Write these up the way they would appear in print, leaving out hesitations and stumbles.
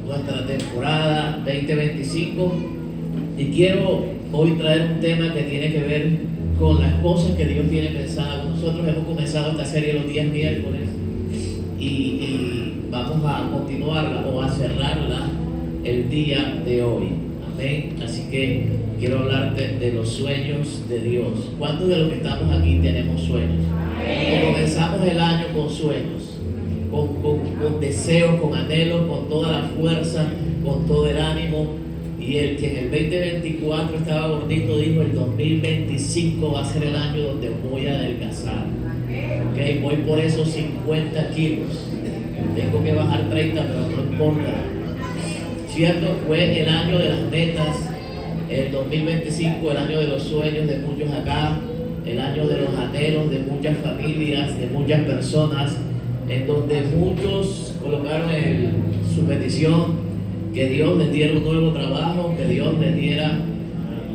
nuestra temporada 2025 y quiero hoy traer un tema que tiene que ver con las cosas que Dios tiene pensado. Nosotros hemos comenzado esta serie los días miércoles y vamos a continuarla o a cerrarla el día de hoy. Amén. Así que quiero hablarte de los sueños de Dios. ¿Cuántos de los que estamos aquí tenemos sueños? Y comenzamos el año con sueños, con deseos, con anhelos, con toda la fuerza, con todo el ánimo. Y el que en el 2024 estaba gordito dijo: el 2025 va a ser el año donde voy a adelgazar. Okay, voy por esos 50 kilos. Tengo que bajar 30, pero no importa. Cierto, fue el año de las metas, el 2025, el año de los sueños de muchos acá, el año de los anhelos de muchas familias, de muchas personas, en donde muchos colocaron su petición, que Dios les diera un nuevo trabajo, que Dios les diera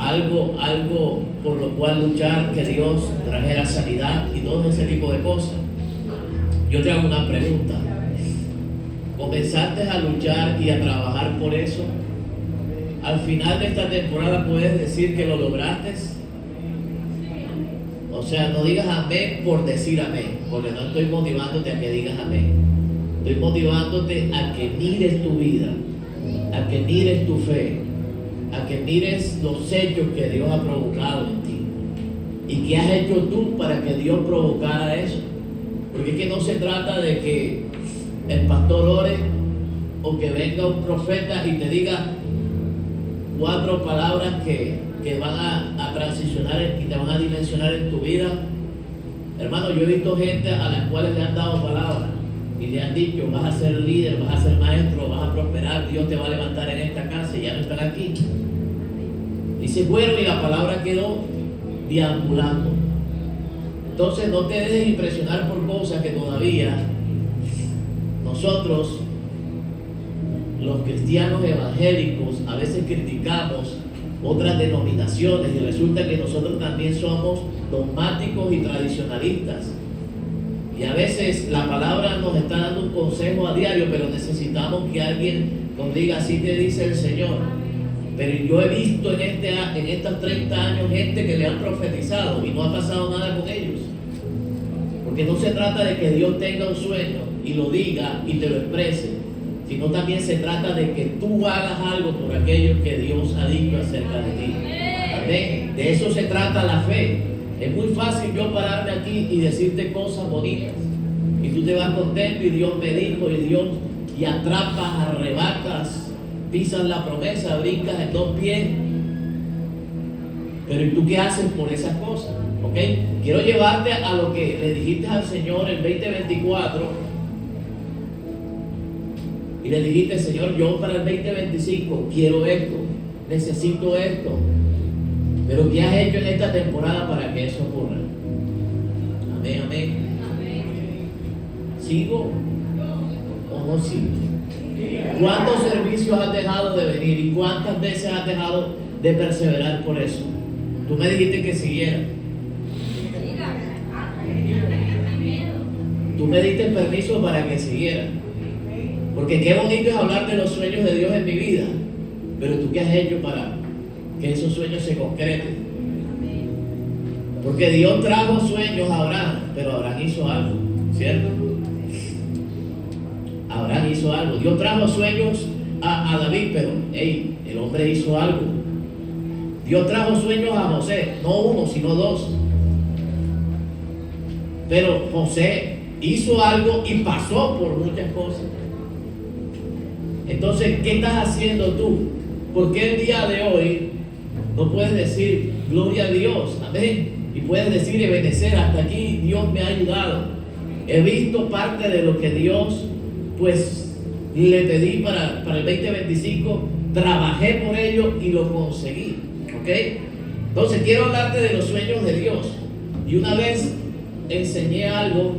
algo por lo cual luchar, que Dios trajera sanidad y todo ese tipo de cosas. Yo te hago una pregunta. ¿Comenzaste a luchar y a trabajar por eso? Al final de esta temporada puedes decir que lo lograste. O sea, no digas amén por decir amén, porque no estoy motivándote a que digas amén. Estoy motivándote a que mires tu vida, a que mires tu fe, a que mires los hechos que Dios ha provocado en ti. ¿Y qué has hecho tú para que Dios provocara eso? Porque es que no se trata de que el pastor ore o que venga un profeta y te diga 4 palabras que van a transicionar y te van a dimensionar en tu vida. Hermano, yo he visto gente a las cuales le han dado palabras y le han dicho: vas a ser líder, vas a ser maestro, vas a prosperar, Dios te va a levantar en esta casa, y ya no están aquí. Y se fueron y la palabra quedó deambulando. Entonces no te dejes impresionar por cosas que todavía nosotros, los cristianos evangélicos, a veces criticamos otras denominaciones y resulta que nosotros también somos dogmáticos y tradicionalistas. Y a veces la palabra nos está dando un consejo a diario, pero necesitamos que alguien nos diga: así te dice el Señor. Pero yo he visto en estos 30 años gente que le han profetizado y no ha pasado nada con ellos. Porque no se trata de que Dios tenga un sueño y lo diga y te lo exprese, sino también se trata de que tú hagas algo por aquello que Dios ha dicho acerca de ti. Amén. De eso se trata la fe. Es muy fácil yo pararme aquí y decirte cosas bonitas y tú te vas contento y Dios me dijo y atrapas, arrebatas, pisas la promesa, brincas en 2 pies. Pero ¿y tú qué haces por esas cosas? ¿Ok? Quiero llevarte a lo que le dijiste al Señor el 2024 y le dijiste: Señor, yo para el 2025 quiero esto, necesito esto. Pero ¿qué has hecho en esta temporada para que eso ocurra? Amén, amén. ¿Sigo o no sigo? ¿Cuántos servicios has dejado de venir y cuántas veces has dejado de perseverar por eso? Tú me dijiste que siguiera. Tú me diste permiso para que siguiera. Porque qué bonito es hablar de los sueños de Dios en mi vida. Pero ¿tú qué has hecho para que esos sueños se concreten? Porque Dios trajo sueños a Abraham, pero Abraham hizo algo, ¿cierto? Abraham hizo algo. Dios trajo sueños a David, pero el hombre hizo algo. Dios trajo sueños a José, no 1, sino 2. Pero José hizo algo y pasó por muchas cosas. Entonces, ¿qué estás haciendo tú? ¿Por qué el día de hoy no puedes decir gloria a Dios? Amén. Y puedes decir: Ebenecer, hasta aquí Dios me ha ayudado. He visto parte de lo que Dios pues le pedí para el 2025. Trabajé por ello y lo conseguí. ¿Ok? Entonces quiero hablarte de los sueños de Dios. Y una vez enseñé algo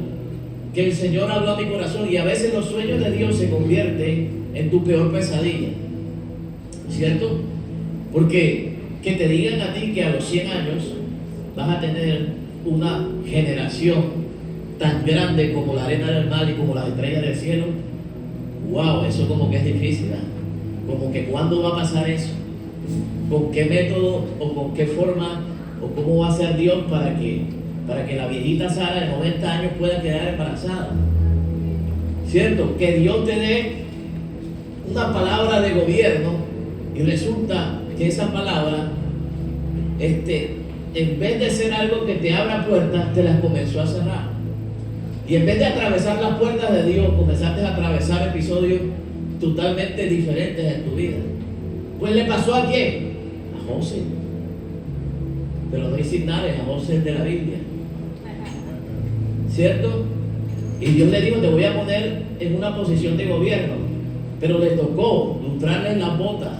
que el Señor habló a mi corazón, y a veces los sueños de Dios se convierten en tu peor pesadilla, ¿cierto? Porque que te digan a ti que a los 100 años vas a tener una generación tan grande como la arena del mar y como las estrellas del cielo, Wow, eso como que es difícil, ¿eh? Como que cuándo va a pasar eso, con qué método o con qué forma o cómo va a ser Dios para que la viejita Sara de 90 años pueda quedar embarazada. ¿Cierto? Que Dios te dé una palabra de gobierno y resulta que esa palabra, en vez de ser algo que te abra puertas, te las comenzó a cerrar. Y en vez de atravesar las puertas de Dios, comenzaste a atravesar episodios totalmente diferentes en tu vida. Pues le pasó ¿a quién? A José. Pero no hay signares, a José de la Biblia. ¿Cierto? Y Dios le dijo, te voy a poner en una posición de gobierno. Pero le tocó lustrarle las botas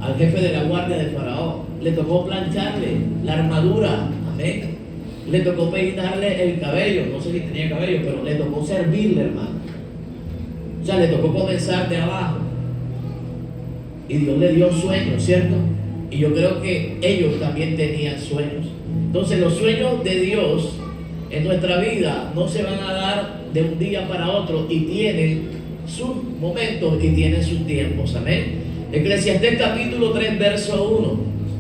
al jefe de la guardia de Faraón. Le tocó plancharle la armadura. Amén. Le tocó peinarle el cabello. No sé si tenía cabello, pero le tocó servirle, hermano. O sea, le tocó comenzar de abajo. Y Dios le dio sueños, ¿cierto? Y yo creo que ellos también tenían sueños. Entonces los sueños de Dios en nuestra vida no se van a dar de un día para otro y tienen sus momentos y tienen sus tiempos. Amén. Eclesiastés capítulo 3 verso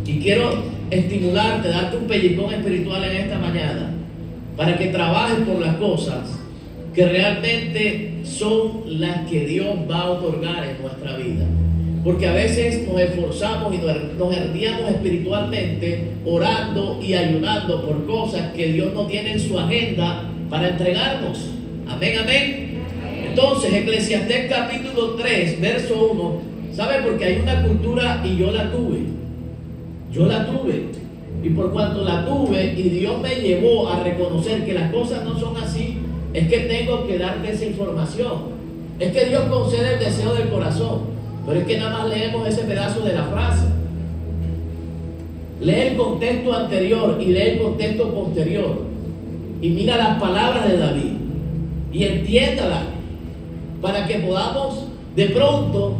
1. Y quiero estimularte, darte un pellizcón espiritual en esta mañana para que trabajes por las cosas que realmente son las que Dios va a otorgar en nuestra vida. Porque a veces nos esforzamos y nos herniamos espiritualmente orando y ayunando por cosas que Dios no tiene en su agenda para entregarnos. Amén, amén. Entonces, Eclesiastés capítulo 3, verso 1, ¿sabe? Porque hay una cultura y yo la tuve. Yo la tuve. Y por cuanto la tuve y Dios me llevó a reconocer que las cosas no son así, es que tengo que darte esa información. Es que Dios concede el deseo del corazón. Pero es que nada más leemos ese pedazo de la frase. Lee el contexto anterior y lee el contexto posterior. Y mira las palabras de David. Y entiéndalas. Para que podamos de pronto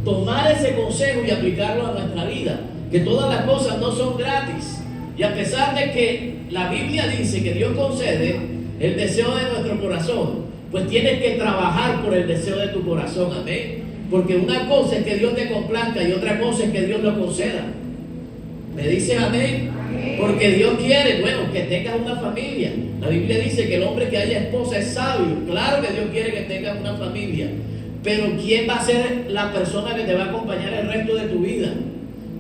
tomar ese consejo y aplicarlo a nuestra vida. Que todas las cosas no son gratis. Y a pesar de que la Biblia dice que Dios concede el deseo de nuestro corazón, pues tienes que trabajar por el deseo de tu corazón. Amén. Porque una cosa es que Dios te complazca y otra cosa es que Dios lo conceda. ¿Me dice amén? Porque Dios quiere, bueno, que tengas una familia. La Biblia dice que el hombre que haya esposa es sabio. Claro que Dios quiere que tengas una familia. Pero ¿quién va a ser la persona que te va a acompañar el resto de tu vida?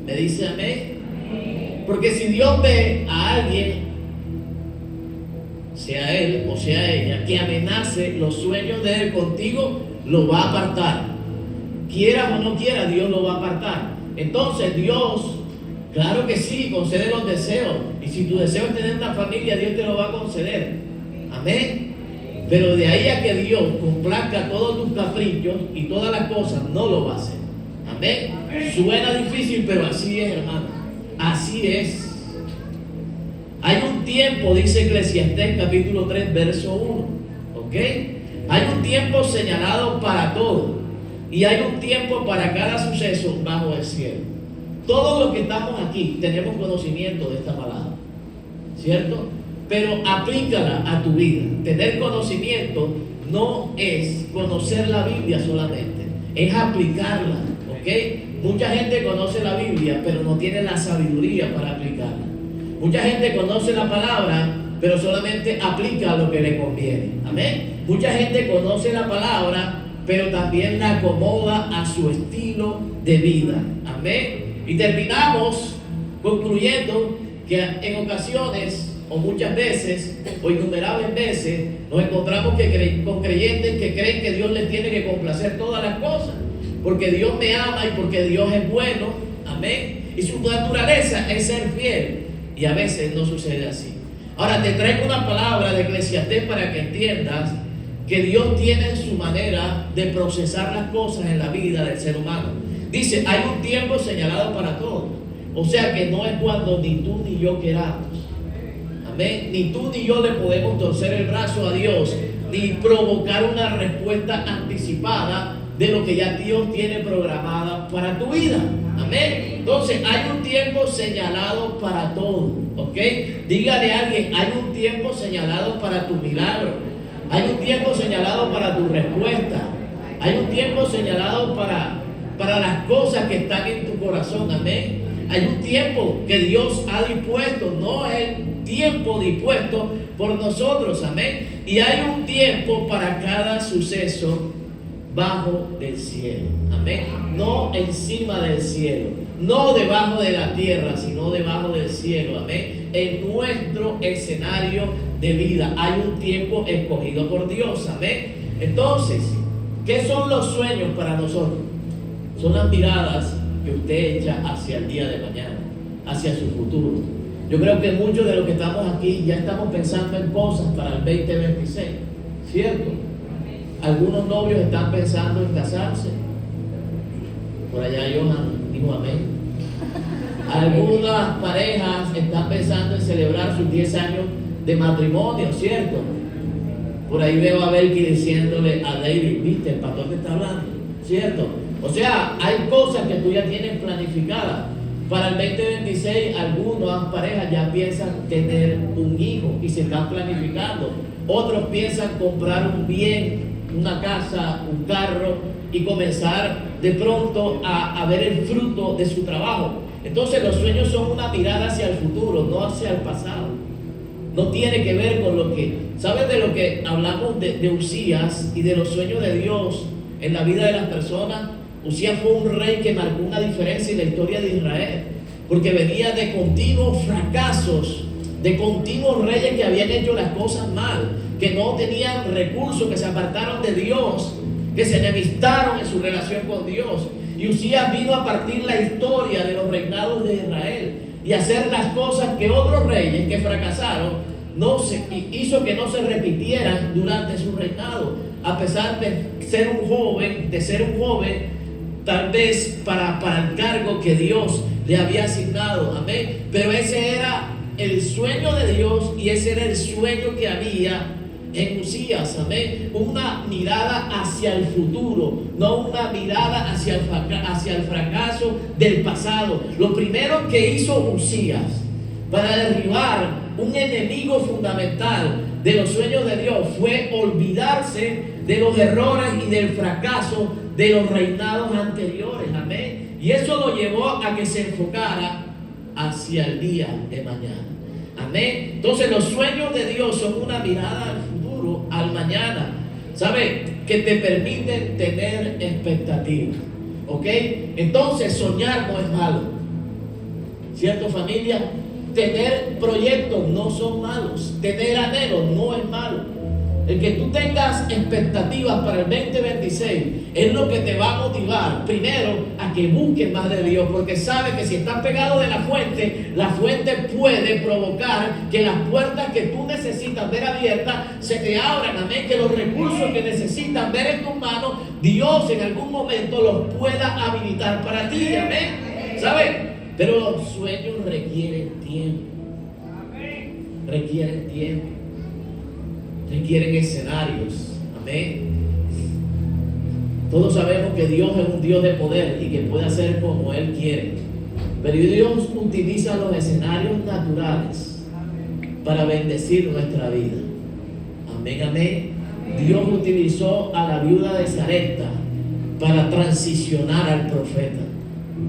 ¿Me dice amén? Porque si Dios ve a alguien, sea él o sea ella, que amenace los sueños de él contigo, lo va a apartar. Quieras o no quieras, Dios lo va a apartar. Entonces Dios, claro que sí, concede los deseos. Y si tu deseo es tener una familia, Dios te lo va a conceder. Amén. Pero de ahí a que Dios complazca todos tus caprichos y todas las cosas, no lo va a hacer. Amén. Suena difícil, pero así es, hermano. Así es. Hay un tiempo, dice Eclesiastés capítulo 3, verso 1. ¿Ok? Hay un tiempo señalado para todo. Y hay un tiempo para cada suceso bajo el cielo. Todos los que estamos aquí tenemos conocimiento de esta palabra, ¿cierto? Pero aplícala a tu vida. Tener conocimiento no es conocer la Biblia solamente, es aplicarla, ¿ok? Mucha gente conoce la Biblia, pero no tiene la sabiduría para aplicarla. Mucha gente conoce la palabra, pero solamente aplica lo que le conviene. Amén. Mucha gente conoce la palabra, pero también la acomoda a su estilo de vida. Amén. Y terminamos concluyendo que en ocasiones, o muchas veces, o innumerables veces, nos encontramos con creyentes que creen que Dios les tiene que complacer todas las cosas, porque Dios me ama y porque Dios es bueno. Amén. Y su naturaleza es ser fiel. Y a veces no sucede así. Ahora te traigo una palabra de Eclesiastés para que entiendas que Dios tiene su manera de procesar las cosas en la vida del ser humano. Dice, hay un tiempo señalado para todo. O sea que no es cuando ni tú ni yo queramos. Amén. Ni tú ni yo le podemos torcer el brazo a Dios, ni provocar una respuesta anticipada de lo que ya Dios tiene programada para tu vida. Amén. Entonces hay un tiempo señalado para todo. ¿Ok? Dígale a alguien, hay un tiempo señalado para tu milagro. Hay un tiempo señalado para tu respuesta. Hay un tiempo señalado para las cosas que están en tu corazón, amén. Hay un tiempo que Dios ha dispuesto, no el tiempo dispuesto por nosotros, amén. Y hay un tiempo para cada suceso bajo del cielo, amén. No encima del cielo, no debajo de la tierra, sino debajo del cielo, amén. En nuestro escenario de vida hay un tiempo escogido por Dios, amén. Entonces, ¿qué son los sueños para nosotros? Son las miradas que usted echa hacia el día de mañana, hacia su futuro. Yo creo que muchos de los que estamos aquí ya estamos pensando en cosas para el 2026, ¿cierto? Algunos novios están pensando en casarse. Por allá Johan dijo amén. Algunas parejas están pensando en celebrar sus 10 años de matrimonio, ¿cierto? Por ahí veo a Belki diciéndole a David, ¿viste? El pastor te está hablando, ¿cierto? O sea, hay cosas que tú ya tienes planificadas. Para el 2026, algunas parejas ya piensan tener un hijo y se están planificando. Otros piensan comprar un bien, una casa, un carro y comenzar de pronto a ver el fruto de su trabajo. Entonces los sueños son una mirada hacia el futuro, no hacia el pasado. No tiene que ver con lo que, ¿sabes de lo que hablamos de Usías y de los sueños de Dios en la vida de las personas? Usías fue un rey que marcó una diferencia en la historia de Israel, porque venía de continuos fracasos, de continuos reyes que habían hecho las cosas mal, que no tenían recursos, que se apartaron de Dios, que se enemistaron en su relación con Dios. Y Usías vino a partir la historia de los reinados de Israel y hacer las cosas que otros reyes que fracasaron hizo que no se repitieran durante su reinado, a pesar de ser un joven, tal vez para el cargo que Dios le había asignado, amén. Pero ese era el sueño de Dios y ese era el sueño que había en Usías, amén. Una mirada hacia el futuro, no una mirada hacia el fracaso del pasado. Lo primero que hizo Usías para derribar un enemigo fundamental de los sueños de Dios fue olvidarse de los errores y del fracaso de los reinados anteriores, amén. Y eso lo llevó a que se enfocara hacia el día de mañana, amén. Entonces los sueños de Dios son una mirada al futuro, al mañana, ¿sabe? Que te permiten tener expectativas, ¿ok? Entonces soñar no es malo, ¿cierto, familia? Tener proyectos no son malos, tener anhelos no es malo. El que tú tengas expectativas para el 2026 es lo que te va a motivar primero a que busques más de Dios, porque sabes que si estás pegado de la fuente puede provocar que las puertas que tú necesitas ver abiertas se te abran, amén. Que los recursos que necesitas ver en tus manos, Dios en algún momento los pueda habilitar para ti, amén. ¿Sabes? Pero los sueños requieren tiempo, requieren escenarios, amén. Todos sabemos que Dios es un Dios de poder y que puede hacer como Él quiere, pero Dios utiliza los escenarios naturales para bendecir nuestra vida, amén, amén. Dios utilizó a la viuda de Sarepta para transicionar al profeta,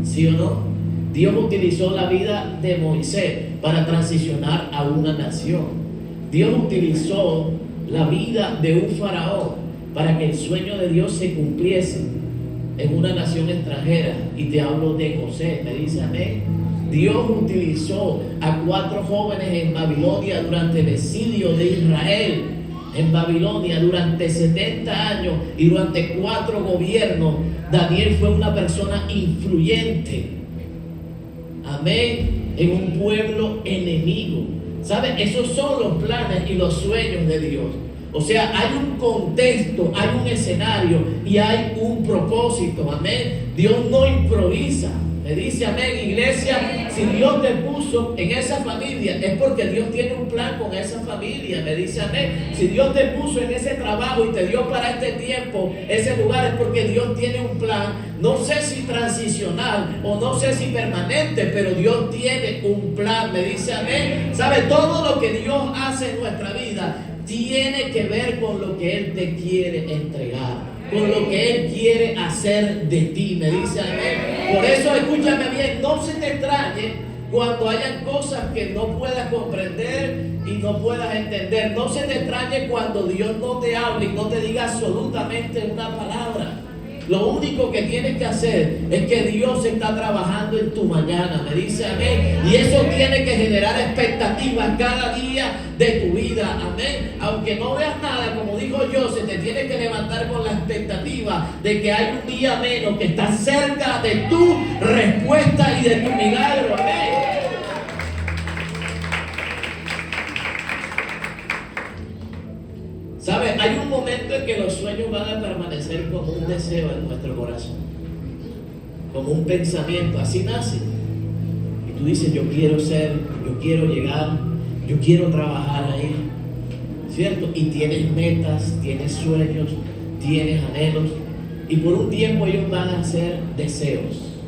¿sí o no? Dios utilizó la vida de Moisés para transicionar a una nación. Dios utilizó la vida de un faraón para que el sueño de Dios se cumpliese en una nación extranjera. Y te hablo de José, me dice amén. Dios utilizó a 4 jóvenes en Babilonia durante el exilio de Israel. En Babilonia durante 70 años y durante 4 gobiernos, Daniel fue una persona influyente, amén, en un pueblo enemigo. ¿Saben? Esos son los planes y los sueños de Dios. O sea, hay un contexto, hay un escenario y hay un propósito, amén. Dios no improvisa. Me dice amén, iglesia. Si Dios te puso en esa familia es porque Dios tiene un plan con esa familia. Me dice amén. Si Dios te puso en ese trabajo y te dio para este tiempo ese lugar es porque Dios tiene un plan. No sé si transicional o no sé si permanente, pero Dios tiene un plan. Me dice amén. ¿Sabe? Todo lo que Dios hace en nuestra vida tiene que ver con lo que Él te quiere entregar. con lo que Él quiere hacer de ti. Me dice amén. Por eso escúchame bien, no se te extrañe cuando hayan cosas que no puedas comprender y no puedas entender. No se te extrañe cuando Dios no te hable y no te diga absolutamente una palabra. Lo único que tienes que hacer es que Dios está trabajando en tu mañana. Me dice amén. Y eso tiene que generar expectativas cada día de tu vida. Amén. Aunque no veas nada, como dijo yo, se te tiene que levantar con la expectativa de que hay un día menos que está cerca de tu respuesta y de tu milagro. Amén. ¿Sabes? Hay un momento en que los sueños van a permanecer como un deseo en nuestro corazón, como un pensamiento. Así nace. Y tú dices, yo quiero ser, yo quiero llegar, yo quiero trabajar ahí, ¿cierto? Y tienes metas, tienes sueños, tienes anhelos. Y por un tiempo ellos van a ser deseos,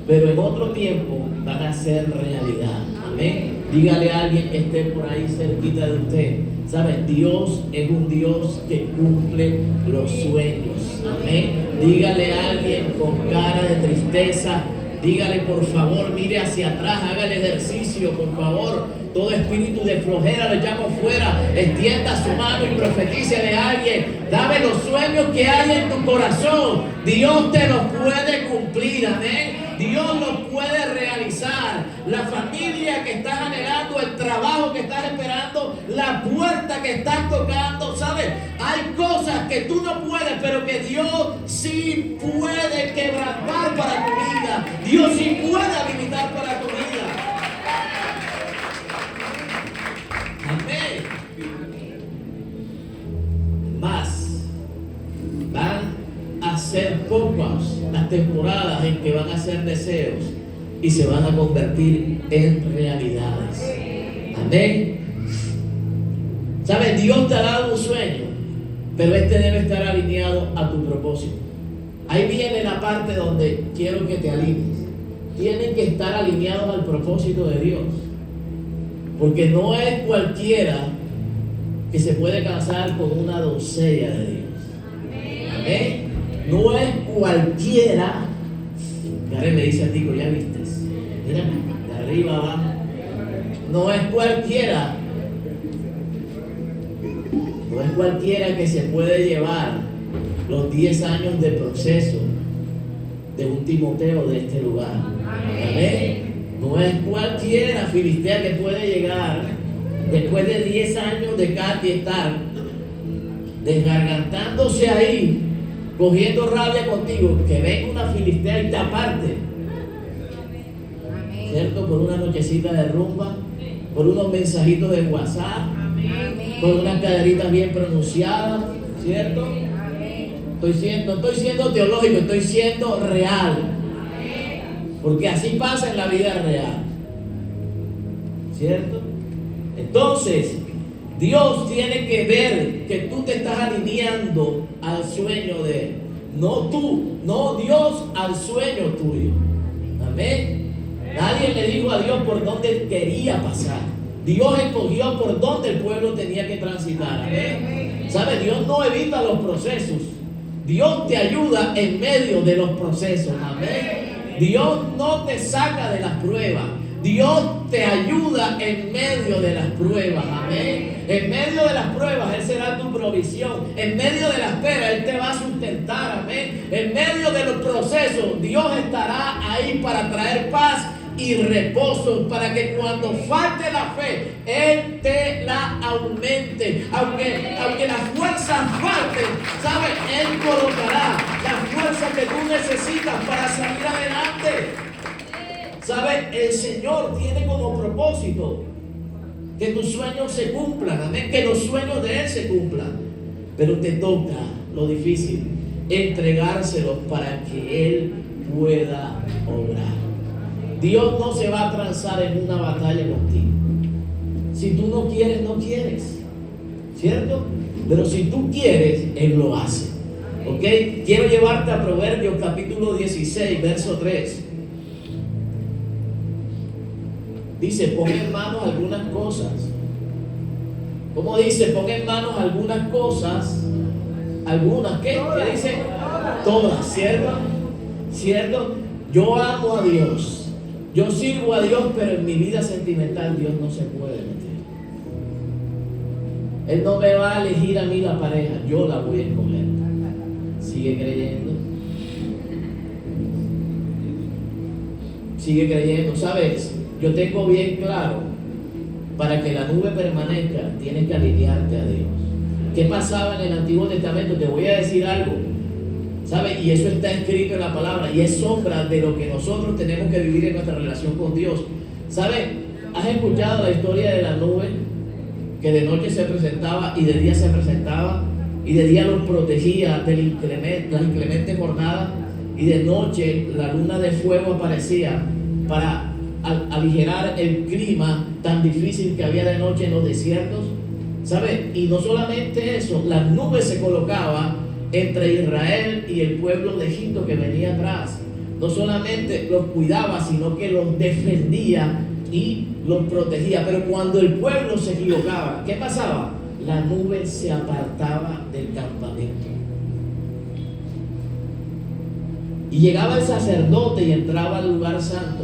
pero en otro tiempo van a ser realidad. Amén. Dígale a alguien que esté por ahí cerquita de usted. ¿Sabes? Dios es un Dios que cumple los sueños. Amén. Dígale a alguien con cara de tristeza. Dígale, por favor, mire hacia atrás, haga el ejercicio, por favor. Todo espíritu de flojera lo llamo fuera. Extienda su mano y profetícele a alguien. Dame los sueños que hay en tu corazón. Dios te los puede cumplir. Amén. Dios los puede realizar. La familia que estás anhelando, el trabajo que estás esperando, la puerta que estás tocando, ¿sabes? Hay cosas que tú no puedes, pero que Dios sí puede quebrantar para tu vida. Dios sí puede habilitar para tu vida. Amén. Más van a ser pocas las temporadas en que van a ser deseos y se van a convertir en realidades. Amén. ¿Sabes? Dios te ha dado un sueño, pero este debe estar alineado a tu propósito. Ahí viene la parte donde quiero que te alinees. Tienen que estar alineados al propósito de Dios, porque no es cualquiera que se puede casar con una doncella de Dios. Amén. No es cualquiera. Karen me dice a ti, ya viste, mira, de arriba abajo. No es cualquiera. No es cualquiera que se puede llevar los 10 años de proceso de un Timoteo de este lugar. Amén. No es cualquiera, Filistea, que puede llegar después de 10 años de Katy estar desgargantándose ahí, cogiendo rabia contigo, que venga una filistea y te aparte, ¿cierto? Por una nochecita de rumba, por unos mensajitos de WhatsApp, por unas caderitas bien pronunciadas, ¿cierto? No estoy siendo teológico, estoy siendo real, porque así pasa en la vida real, ¿cierto? Entonces Dios tiene que ver que tú te estás alineando al sueño de Él. No tú, no Dios al sueño tuyo. Amén. Nadie le dijo a Dios por dónde Él quería pasar. Dios escogió por dónde el pueblo tenía que transitar. Amén. ¿Sabe? Dios no evita los procesos. Dios te ayuda en medio de los procesos. Amén. Dios no te saca de las pruebas. Dios te ayuda en medio de las pruebas. Amén. En medio de las pruebas Él será tu provisión. En medio de la espera Él te va a sustentar. Amén. En medio de los procesos Dios estará ahí para traer paz y reposo, para que cuando falte la fe Él te la aumente. Aunque las fuerzas falten, ¿sabes? Él colocará las fuerzas que tú necesitas para salir adelante. ¿Sabes? El Señor tiene como propósito que tus sueños se cumplan. Amén. Que los sueños de Él se cumplan. Pero te toca lo difícil, entregárselos para que Él pueda obrar. Dios no se va a transar en una batalla contigo. Si tú no quieres, no quieres, ¿cierto? Pero si tú quieres, Él lo hace. ¿Ok? Quiero llevarte a Proverbios capítulo 16, verso 3. Dice, pon en manos algunas cosas. ¿Cómo dice? Pon en manos algunas cosas Algunas, ¿qué? ¿Qué dice? Todas, ¿cierto? ¿Cierto? Yo amo a Dios, yo sirvo a Dios, pero en mi vida sentimental Dios no se puede meter. Él no me va a elegir a mí la pareja, yo la voy a escoger. Sigue creyendo. Sigue creyendo. ¿Sabes? Yo tengo bien claro, para que la nube permanezca, tienes que alinearte a Dios. ¿Qué pasaba en el Antiguo Testamento? Te voy a decir algo. ¿Sabes? Y eso está escrito en la palabra y es sombra de lo que nosotros tenemos que vivir en nuestra relación con Dios. ¿Sabes? ¿Has escuchado la historia de la nube? Que de noche se presentaba y de día se presentaba, y de día los protegía de las inclementes jornadas, y de noche la luna de fuego aparecía para aligerar el clima tan difícil que había de noche en los desiertos. ¿Sabes? Y no solamente eso, la nube se colocaba entre Israel y el pueblo de Egipto que venía atrás. No solamente los cuidaba, sino que los defendía y los protegía. Pero cuando el pueblo se equivocaba, ¿qué pasaba? La nube se apartaba del campamento. Y llegaba el sacerdote y entraba al lugar santo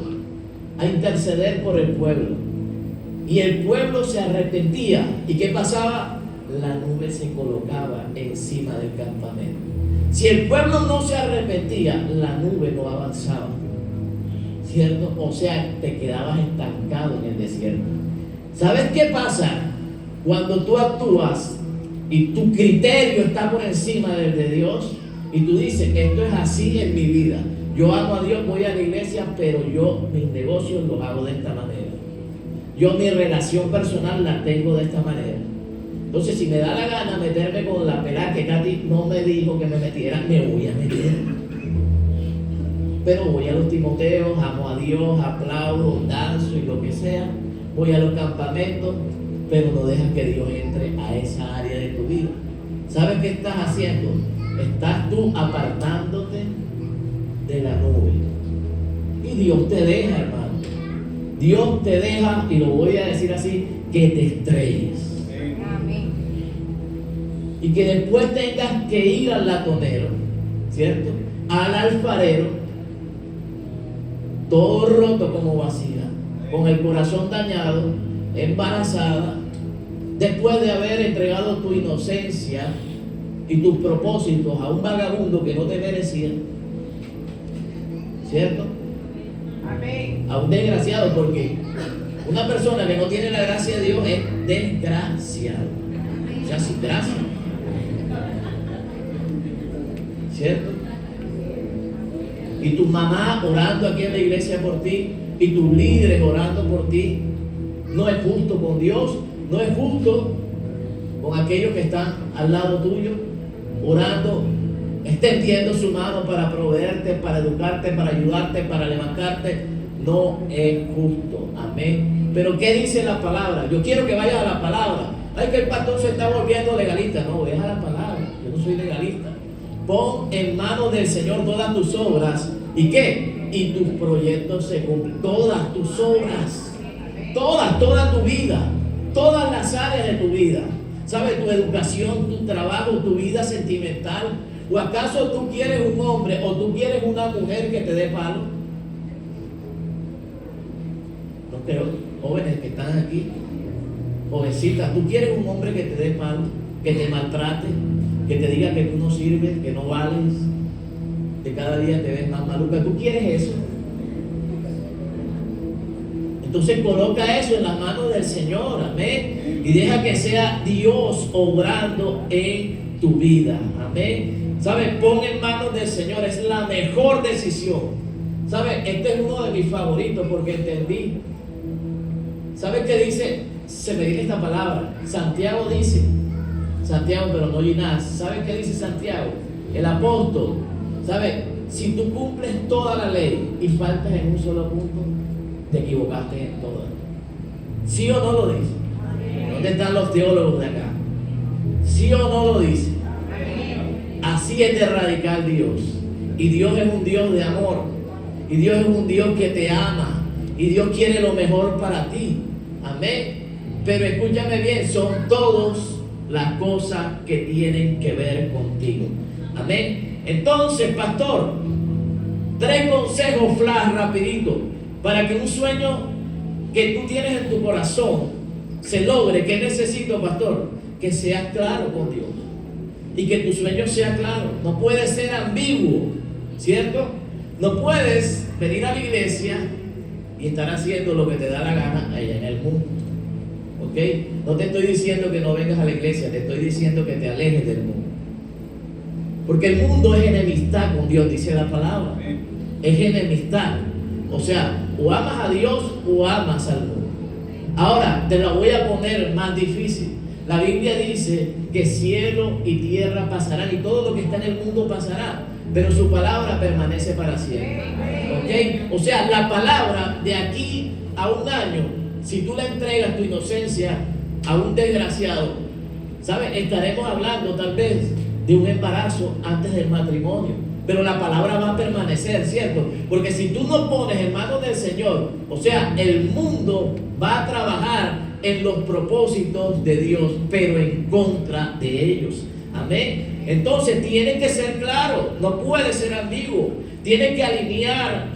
a interceder por el pueblo. Y el pueblo se arrepentía. ¿Y qué pasaba? La nube se colocaba encima del campamento. Si el pueblo no se arrepentía, la nube no avanzaba. ¿Cierto? O sea, te quedabas estancado en el desierto. ¿Sabes qué pasa? Cuando tú actúas y tu criterio está por encima del de Dios y tú dices, esto es así en mi vida. Yo amo a Dios, voy a la iglesia, pero yo mis negocios los hago de esta manera. Yo mi relación personal la tengo de esta manera. Entonces, si me da la gana meterme con la pelada que Katy no me dijo que me metiera, me voy a meter. Pero voy a los Timoteos, amo a Dios, aplaudo, danzo y lo que sea. Voy a los campamentos, pero no dejas que Dios entre a esa área de tu vida. ¿Sabes qué estás haciendo? Estás tú apartándote de la nube. Y Dios te deja, hermano. Dios te deja, y lo voy a decir así, que te estrelles. Y que después tengas que ir al latonero, ¿cierto? Al alfarero, todo roto como vasija, con el corazón dañado, embarazada, después de haber entregado tu inocencia y tus propósitos a un vagabundo que no te merecía, ¿cierto? Amén. A un desgraciado, porque una persona que no tiene la gracia de Dios es desgraciado, o sea, sin gracia. ¿Cierto? Y tu mamá orando aquí en la iglesia por ti, y tus líderes orando por ti, no es justo con Dios, no es justo con aquellos que están al lado tuyo, orando, extendiendo su mano para proveerte, para educarte, para ayudarte, para levantarte. No es justo, amén. Pero ¿qué dice la palabra? Yo quiero que vayas a la palabra. Ay, que el pastor se está volviendo legalista. No, deja la palabra, yo no soy legalista. Pon en manos del Señor todas tus obras. ¿Y qué? Y tus proyectos se cumplen. Todas tus obras. Toda tu vida. Todas las áreas de tu vida. ¿Sabes? Tu educación, tu trabajo, tu vida sentimental. ¿O acaso tú quieres un hombre o tú quieres una mujer que te dé palo? No, pero jóvenes que están aquí, jovencitas, ¿tú quieres un hombre que te dé palo? Que te maltrate, que te diga que tú no sirves, que no vales, que cada día te ves más maluca. ¿Tú quieres eso? Entonces coloca eso en las manos del Señor, amén, y deja que sea Dios obrando en tu vida, amén. ¿Sabes? Pon en manos del Señor, es la mejor decisión. ¿Sabes? Este es uno de mis favoritos porque entendí. ¿Sabes qué dice? Se me viene esta palabra. Santiago dice, Santiago, pero no Ginás. ¿Sabes qué dice Santiago? El apóstol. ¿Sabes? Si tú cumples toda la ley y faltas en un solo punto, te equivocaste en todo. ¿Sí o no lo dice? ¿Dónde están los teólogos de acá? ¿Sí o no lo dice? Así es de radical Dios. Y Dios es un Dios de amor. Y Dios es un Dios que te ama. Y Dios quiere lo mejor para ti. Amén. Pero escúchame bien, son todos las cosas que tienen que ver contigo. Amén. Entonces, pastor, 3 consejos flash rapidito para que un sueño que tú tienes en tu corazón se logre. ¿Qué necesito, pastor? Que seas claro con Dios y que tu sueño sea claro. No puede ser ambiguo, ¿cierto? No puedes venir a la iglesia y estar haciendo lo que te da la gana allá en el mundo. ¿Ok? No te estoy diciendo que no vengas a la iglesia, te estoy diciendo que te alejes del mundo. Porque el mundo es enemistad con Dios, dice la palabra. Es enemistad. O sea, o amas a Dios o amas al mundo. Ahora, te lo voy a poner más difícil. La Biblia dice que cielo y tierra pasarán y todo lo que está en el mundo pasará, pero su palabra permanece para siempre. ¿Ok? O sea, la palabra de aquí a un año, si tú le entregas tu inocencia a un desgraciado, ¿sabes? Estaremos hablando tal vez de un embarazo antes del matrimonio, pero la palabra va a permanecer, ¿cierto? Porque si tú no pones en manos del Señor, o sea, el mundo va a trabajar en los propósitos de Dios, pero en contra de ellos. Amén. Entonces tiene que ser claro, no puede ser ambiguo. Tiene que alinearte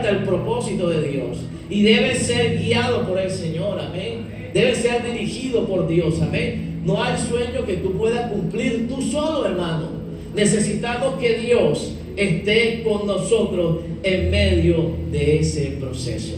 al propósito de Dios y debe ser guiado por el Señor. Amén. Debe ser dirigido por Dios. Amén. No hay sueño que tú puedas cumplir tú solo, hermano. Necesitamos que Dios esté con nosotros en medio de ese proceso.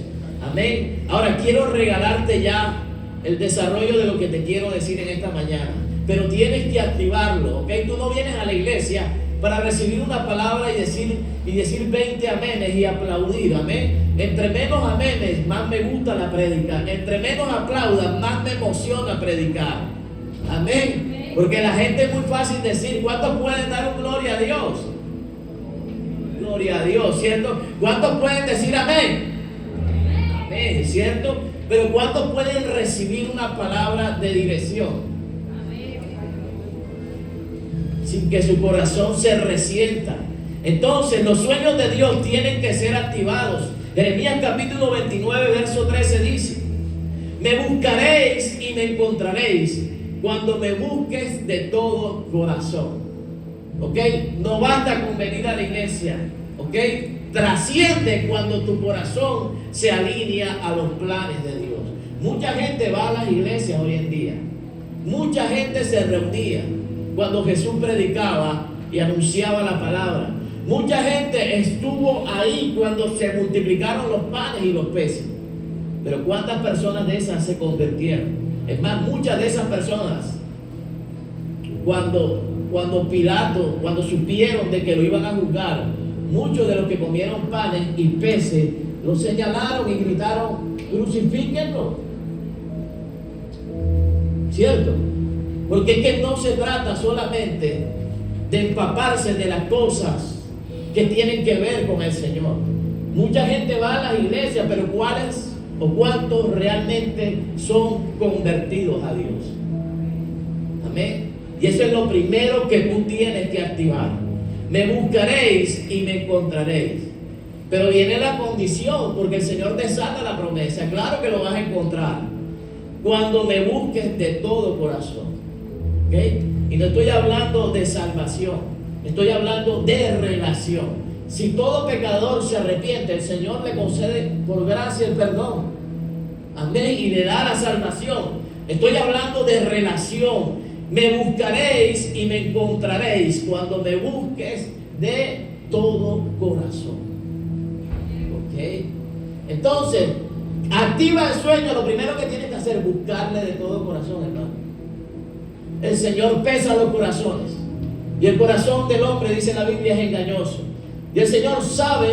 Amén. Ahora quiero regalarte ya el desarrollo de lo que te quiero decir en esta mañana, pero tienes que activarlo, ¿ok? Tú no vienes a la iglesia para recibir una palabra y decir 20 amenes y aplaudir, amén. Entre menos amenes, más me gusta la prédica. Entre menos aplaudan, más me emociona predicar. Amén. Porque la gente es muy fácil decir, ¿cuántos pueden dar un gloria a Dios? Gloria a Dios, ¿cierto? ¿Cuántos pueden decir amén? Amén, ¿cierto? Pero ¿cuántos pueden recibir una palabra de dirección sin que su corazón se resienta? Entonces los sueños de Dios tienen que ser activados. Jeremías capítulo 29 verso 13 dice: me buscaréis y me encontraréis cuando me busques de todo corazón. ¿Ok? No basta con venir a la iglesia. ¿Ok? Trasciende cuando tu corazón se alinea a los planes de Dios. Mucha gente va a las iglesias hoy en día. Mucha gente se reunía cuando Jesús predicaba y anunciaba la palabra. Mucha gente estuvo ahí cuando se multiplicaron los panes y los peces. Pero ¿cuántas personas de esas se convirtieron? Es más, muchas de esas personas, cuando Pilato, cuando supieron de que lo iban a juzgar, muchos de los que comieron panes y peces lo señalaron y gritaron: crucifíquenlo. ¿Cierto? Porque es que no se trata solamente de empaparse de las cosas que tienen que ver con el Señor. Mucha gente va a las iglesias, pero ¿cuáles o cuántos realmente son convertidos a Dios? Amén. Y eso es lo primero que tú tienes que activar. Me buscaréis y me encontraréis. Pero viene la condición, porque el Señor te salta la promesa. Claro que lo vas a encontrar cuando me busques de todo corazón. ¿Okay? Y no estoy hablando de salvación, estoy hablando de relación. Si todo pecador se arrepiente, el Señor le concede por gracia el perdón. Amén. Y le da la salvación. Estoy hablando de relación. Me buscaréis y me encontraréis cuando me busques de todo corazón. ¿Ok? Entonces, activa el sueño. Lo primero que tienes que hacer es buscarle de todo corazón, hermano. El Señor pesa los corazones. Y el corazón del hombre, dice la Biblia, es engañoso. Y el Señor sabe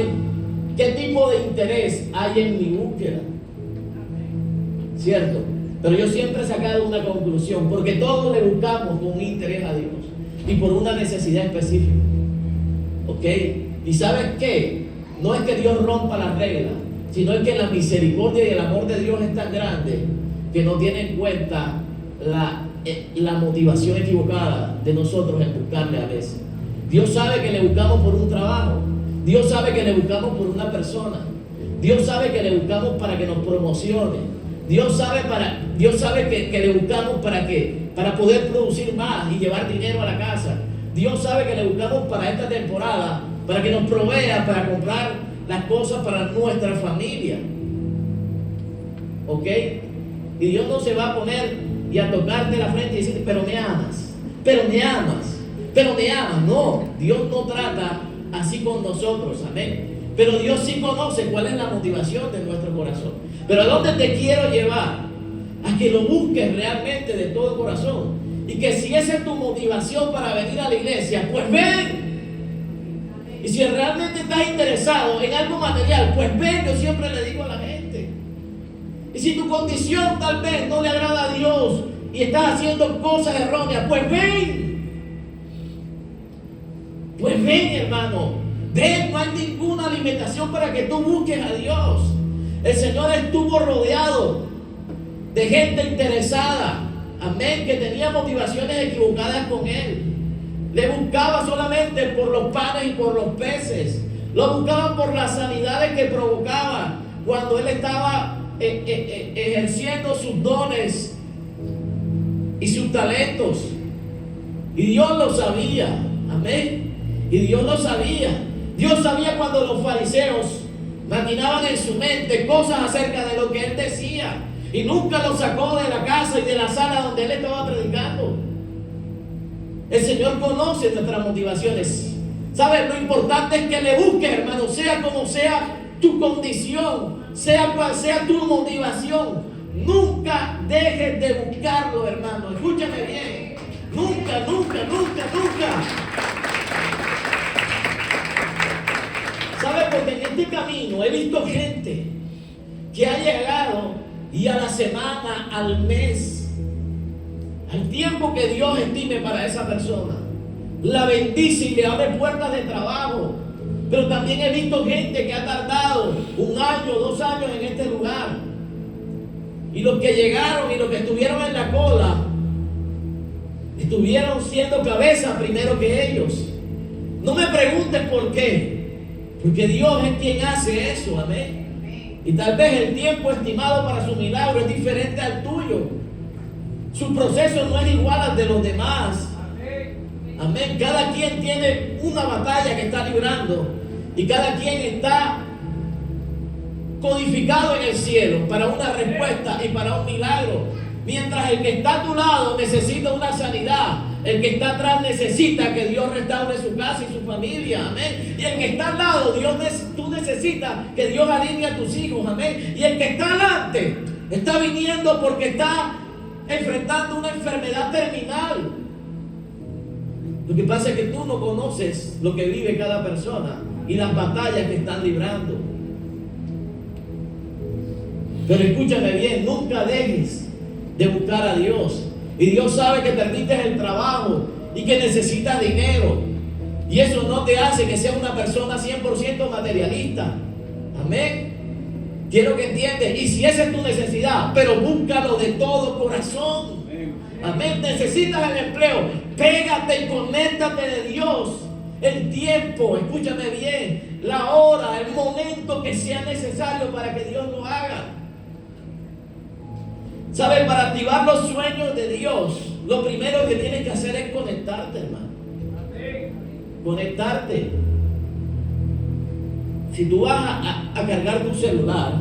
qué tipo de interés hay en mi búsqueda. ¿Cierto? Pero yo siempre he sacado una conclusión, porque todos le buscamos con un interés a Dios y por una necesidad específica. ¿Ok? ¿Y sabes qué? No es que Dios rompa las reglas, sino es que la misericordia y el amor de Dios es tan grande que no tiene en cuenta la motivación equivocada de nosotros en buscarle a veces. Dios sabe que le buscamos por un trabajo. Dios sabe que le buscamos por una persona. Dios sabe que le buscamos para que nos promocione. Dios sabe que le buscamos ¿para qué? Para poder producir más y llevar dinero a la casa. Dios sabe que le buscamos para esta temporada, para que nos provea, para comprar las cosas para nuestra familia. ¿Ok? Y Dios no se va a poner y a tocarte la frente y decirte, pero me amas, pero me amas, pero me amas. No, Dios no trata así con nosotros, amén. Pero Dios sí conoce cuál es la motivación de nuestro corazón. Pero ¿a dónde te quiero llevar? A que lo busques realmente de todo corazón. Y que si esa es tu motivación para venir a la iglesia, pues ven. Y si realmente estás interesado en algo material, pues ven. Yo siempre le digo a la gente. Y si tu condición tal vez no le agrada a Dios y estás haciendo cosas erróneas, pues ven. Pues ven, hermano. Ven, no hay ninguna limitación para que tú busques a Dios. El Señor estuvo rodeado de gente interesada, amén, que tenía motivaciones equivocadas con Él. Le buscaba solamente por los panes y por los peces. Lo buscaban por las sanidades que provocaba cuando Él estaba ejerciendo sus dones y sus talentos. Y Dios lo sabía, amén. Y Dios lo sabía. Dios sabía cuando los fariseos maquinaban en su mente cosas acerca de lo que Él decía. Y nunca lo sacó de la casa y de la sala donde Él estaba predicando. El Señor conoce nuestras motivaciones. ¿Sabes? Lo importante es que le busques, hermano, sea como sea tu condición, sea cual sea tu motivación. Nunca dejes de buscarlo, hermano. Escúchame bien. Nunca, nunca, nunca, nunca. ¿Sabes? Porque en este camino he visto gente que ha llegado y a la semana, al mes, al tiempo que Dios estime para esa persona, la bendice y le abre puertas de trabajo. Pero también he visto gente que ha tardado 1 año, 2 años en este lugar. Y los que llegaron y los que estuvieron en la cola estuvieron siendo cabeza primero que ellos. No me preguntes por qué. Porque Dios es quien hace eso, amén. Y tal vez el tiempo estimado para su milagro es diferente al tuyo. Su proceso no es igual al de los demás. Amén. Cada quien tiene una batalla que está librando. Y cada quien está codificado en el cielo para una respuesta y para un milagro. Mientras el que está a tu lado necesita una sanidad, el que está atrás necesita que Dios restaure su casa y su familia, amén. Y el que está al lado, tú necesitas que Dios alinee a tus hijos, amén. Y el que está adelante está viniendo porque está enfrentando una enfermedad terminal. Lo que pasa es que tú no conoces lo que vive cada persona y las batallas que están librando. Pero escúchame bien, nunca dejes de buscar a Dios. Y Dios sabe que perdiste el trabajo y que necesitas dinero. Y eso no te hace que seas una persona 100% materialista. Amén. Quiero que entiendas. Y si esa es tu necesidad, pero búscalo de todo corazón. Amén. Necesitas el empleo. Pégate y conéctate de Dios. El tiempo, escúchame bien, la hora, el momento que sea necesario para que Dios lo haga. ¿Sabes? Para activar los sueños de Dios, lo primero que tienes que hacer es conectarte, hermano. Conectarte. Si tú vas a cargar tu celular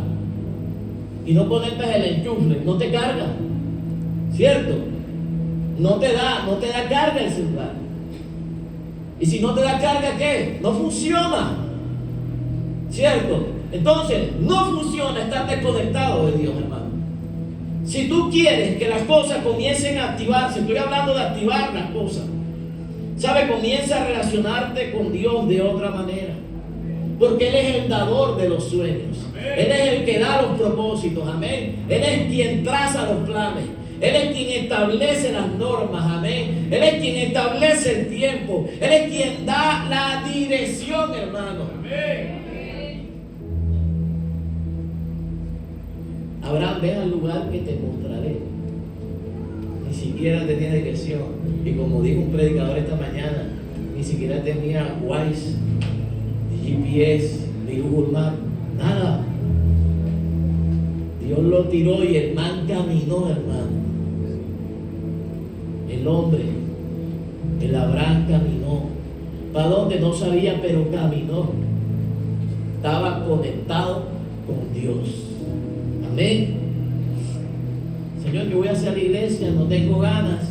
y no conectas el enchufe, no te carga. ¿Cierto? No te da carga el celular. Y si no te da carga, ¿qué? No funciona. ¿Cierto? Entonces, no funciona estar desconectado de Dios, hermano. Si tú quieres que las cosas comiencen a activarse, estoy hablando de activar las cosas, ¿sabe? Comienza a relacionarte con Dios de otra manera. Porque Él es el dador de los sueños. Él es el que da los propósitos, amén. Él es quien traza los planes. Él es quien establece las normas, amén. Él es quien establece el tiempo. Él es quien da la dirección, hermano. Amén. Abraham, ven al lugar que te mostraré. Ni siquiera tenía dirección. Y como dijo un predicador esta mañana, ni siquiera tenía Waze, ni GPS, ni Google Maps, nada. Dios lo tiró y el man caminó, hermano. El hombre, el Abraham caminó. ¿Para dónde? No sabía, pero caminó. Estaba conectado con Dios. Amén. Señor, yo voy hacia la iglesia, no tengo ganas.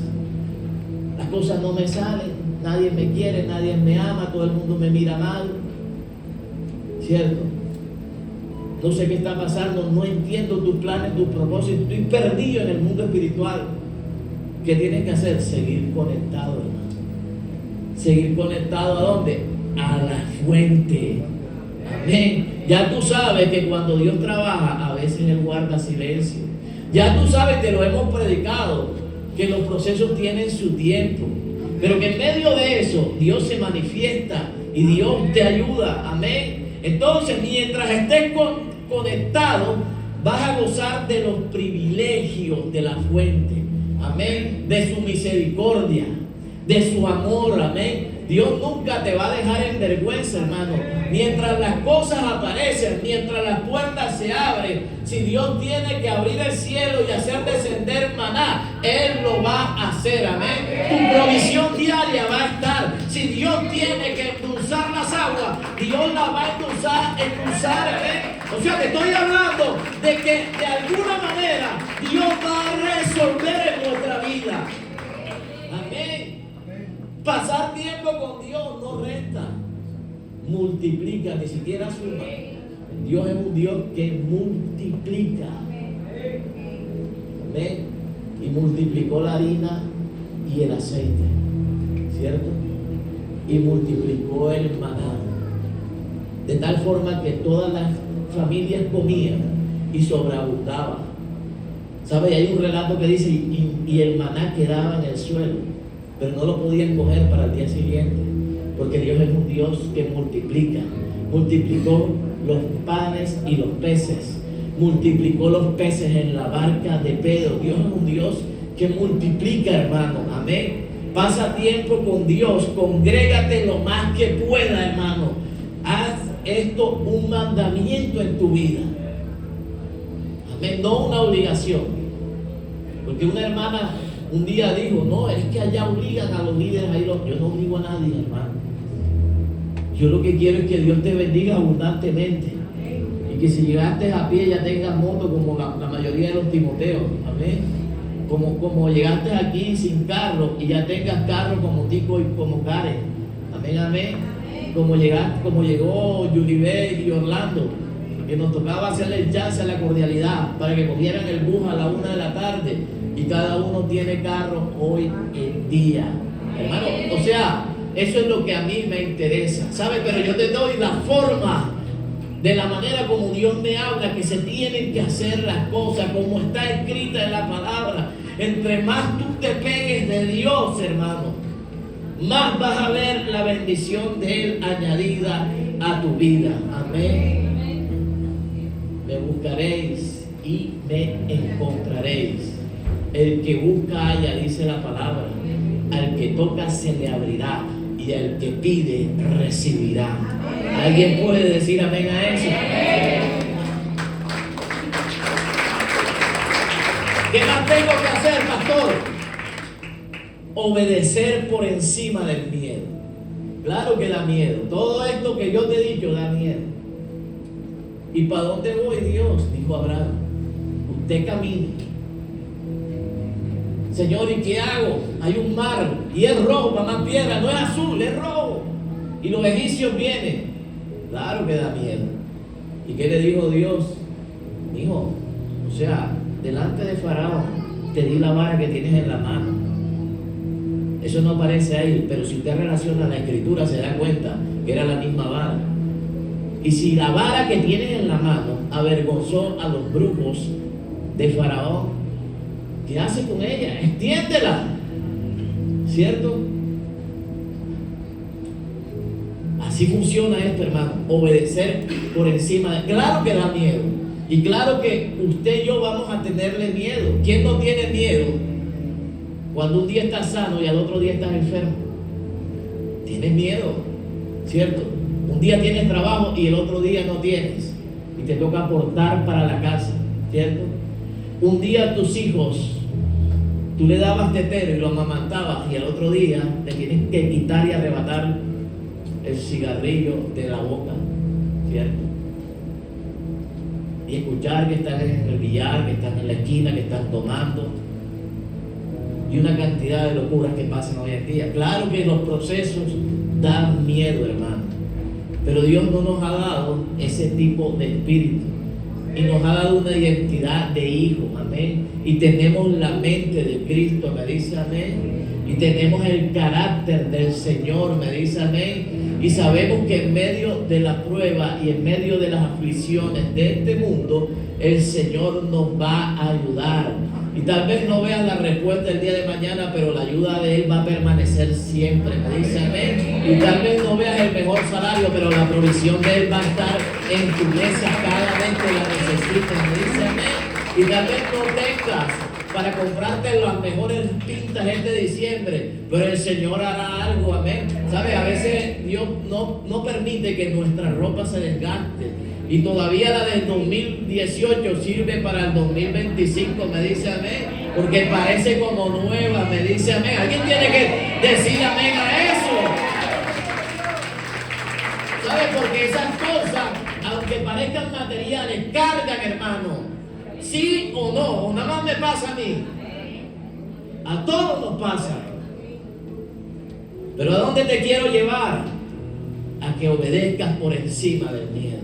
Las cosas no me salen. Nadie me quiere, nadie me ama, todo el mundo me mira mal. ¿Cierto? No sé qué está pasando, no entiendo tus planes, tus propósitos. Estoy perdido en el mundo espiritual. ¿Qué tienes que hacer? Seguir conectado, hermano. Seguir conectado ¿a dónde? A la fuente. Amén. Ya tú sabes que cuando Dios trabaja, a veces Él guarda silencio. Ya tú sabes, te lo hemos predicado, que los procesos tienen su tiempo. Pero que en medio de eso, Dios se manifiesta y Dios te ayuda. Amén. Entonces, mientras estés conectado, vas a gozar de los privilegios de la fuente. Amén. De su misericordia, de su amor. Amén. Dios nunca te va a dejar en vergüenza, hermano. Mientras las cosas aparecen, mientras las puertas se abren, si Dios tiene que abrir el cielo y hacer descender maná, Él lo va a hacer. Amén. Tu provisión diaria va a estar. Si Dios tiene que endulzar las aguas, Dios las va a endulzar. Amén. O sea, te estoy hablando de que de alguna manera Dios va a resolver en nuestra vida. Amén. Pasar tiempo con Dios no resta, multiplica, ni siquiera suma. Dios es un Dios que multiplica. Amén. Y multiplicó la harina y el aceite, ¿cierto? Y multiplicó el maná, de tal forma que todas las familias comían y sobreabundaban. ¿Sabe? Hay un relato que dice y el maná quedaba en el suelo, pero no lo podían coger para el día siguiente, porque Dios es un Dios que multiplica. Multiplicó los panes y los peces, multiplicó los peces en la barca de Pedro. Dios es un Dios que multiplica, hermano. Amén. Pasa tiempo con Dios, congrégate lo más que pueda, hermano. Haz esto un mandamiento en tu vida. Amén, no una obligación. Porque una hermana un día dijo, no, es que allá obligan a los líderes. Yo no obligo a nadie, hermano. Yo lo que quiero es que Dios te bendiga abundantemente. Y que si llegaste a pie ya tengas moto como la mayoría de los Timoteos. Amén. Como llegaste aquí sin carro y ya tengas carro como Tico y como Karen. Amén, amén. Como llegó Yulibé y Orlando, que nos tocaba hacerle el chance a la cordialidad para que cogieran el bus a la 1 de la tarde y cada uno tiene carro hoy en día. Hermano, o sea, eso es lo que a mí me interesa, ¿sabes? Pero yo te doy la forma, de la manera como Dios me habla, que se tienen que hacer las cosas, como está escrita en la palabra. Entre más tú te pegues de Dios, hermano, más vas a ver la bendición de Él añadida a tu vida. Amén. Me buscaréis y me encontraréis. El que busca halla, dice la palabra. Al que toca se le abrirá y al que pide recibirá. ¿Alguien puede decir amén a eso? ¿Qué más tengo que hacer, pastor? Obedecer por encima del miedo. Claro que da miedo. Todo esto que yo te he dicho da miedo. ¿Y para dónde voy, Dios? Dijo Abraham. Usted camine. Señor, ¿y qué hago? Hay un mar y es rojo, para más piedra. No es azul, es rojo. Y los egipcios vienen. Claro que da miedo. ¿Y qué le dijo Dios? Hijo, o sea, delante de Faraón te di la vara que tienes en la mano. Eso no aparece ahí, pero si usted relaciona la escritura se da cuenta que era la misma vara. Y si la vara que tienes en la mano avergonzó a los brujos de Faraón, ¿qué hace con ella? Extiéndela, ¿cierto? Así funciona esto, hermano. Obedecer por encima de... Claro que da miedo. Y claro que usted y yo vamos a tenerle miedo. ¿Quién no tiene miedo cuando un día estás sano y al otro día estás enfermo? Tienes miedo, ¿cierto? Un día tienes trabajo y el otro día no tienes. Y te toca aportar para la casa. ¿cierto? Un día a tus hijos tú le dabas tetero y lo amamantabas, y al otro día le tienes que quitar y arrebatar el cigarrillo de la boca, ¿cierto? Y escuchar que están en el billar, que están en la esquina, que están tomando, y una cantidad de locuras que pasan hoy en día. Claro que los procesos dan miedo, hermano, pero Dios no nos ha dado ese tipo de espíritu, y nos ha dado una identidad de hijo, amén, y tenemos la mente de Cristo, me dice amén, y tenemos el carácter del Señor, me dice amén, y sabemos que en medio de la prueba y en medio de las aflicciones de este mundo, el Señor nos va a ayudar. Y tal vez no veas la respuesta el día de mañana, pero la ayuda de Él va a permanecer siempre, me dice amén. Y tal vez no veas el mejor salario, pero la provisión de Él va a estar en tu mesa cada vez que la necesites, me dice amén. Y tal vez no tengas para comprarte las mejores pintas este diciembre, pero el Señor hará algo, amén. ¿Sabes? A veces Dios no permite que nuestra ropa se desgaste, y todavía la del 2018 sirve para el 2025, me dice amén, porque parece como nueva, me dice amén. Alguien tiene que decir amén a eso. ¿Sabes? Porque esas cosas, aunque parezcan materiales, cargan, hermano. ¿Sí o no? ¿O nada más me pasa a mí? A todos nos pasa. Pero ¿a dónde te quiero llevar? A que obedezcas por encima del miedo.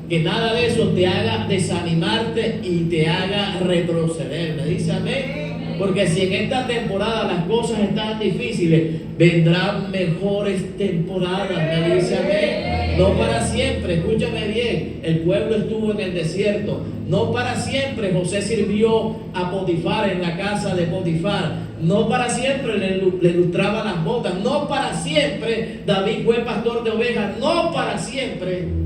Que nada de eso te haga desanimarte y te haga retroceder. ¿Me dice amén? Porque si en esta temporada las cosas están difíciles, vendrán mejores temporadas. ¿Me dice amén? No para siempre, escúchame bien. El pueblo estuvo en el desierto. No para siempre José sirvió a Potifar en la casa de Potifar. No para siempre le lustraba las botas. No para siempre David fue pastor de ovejas. No para siempre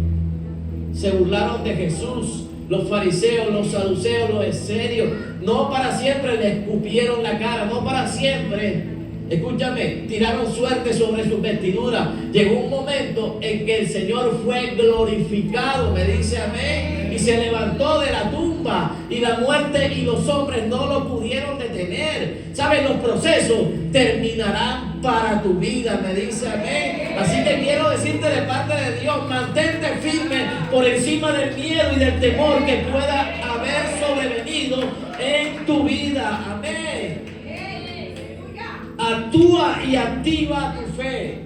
se burlaron de Jesús los fariseos, los saduceos, los esenios. No para siempre le escupieron la cara. No para siempre, escúchame, tiraron suerte sobre sus vestiduras. Llegó un momento en que el Señor fue glorificado, me dice amén, y se levantó de la tumba, y la muerte y los hombres no lo pudieron detener. ¿Sabes? Los procesos terminarán para tu vida, me dice amén. Así que quiero decirte de parte de Dios, mantente firme por encima del miedo y del temor que pueda haber sobrevenido en tu vida, amén. Actúa y activa tu fe.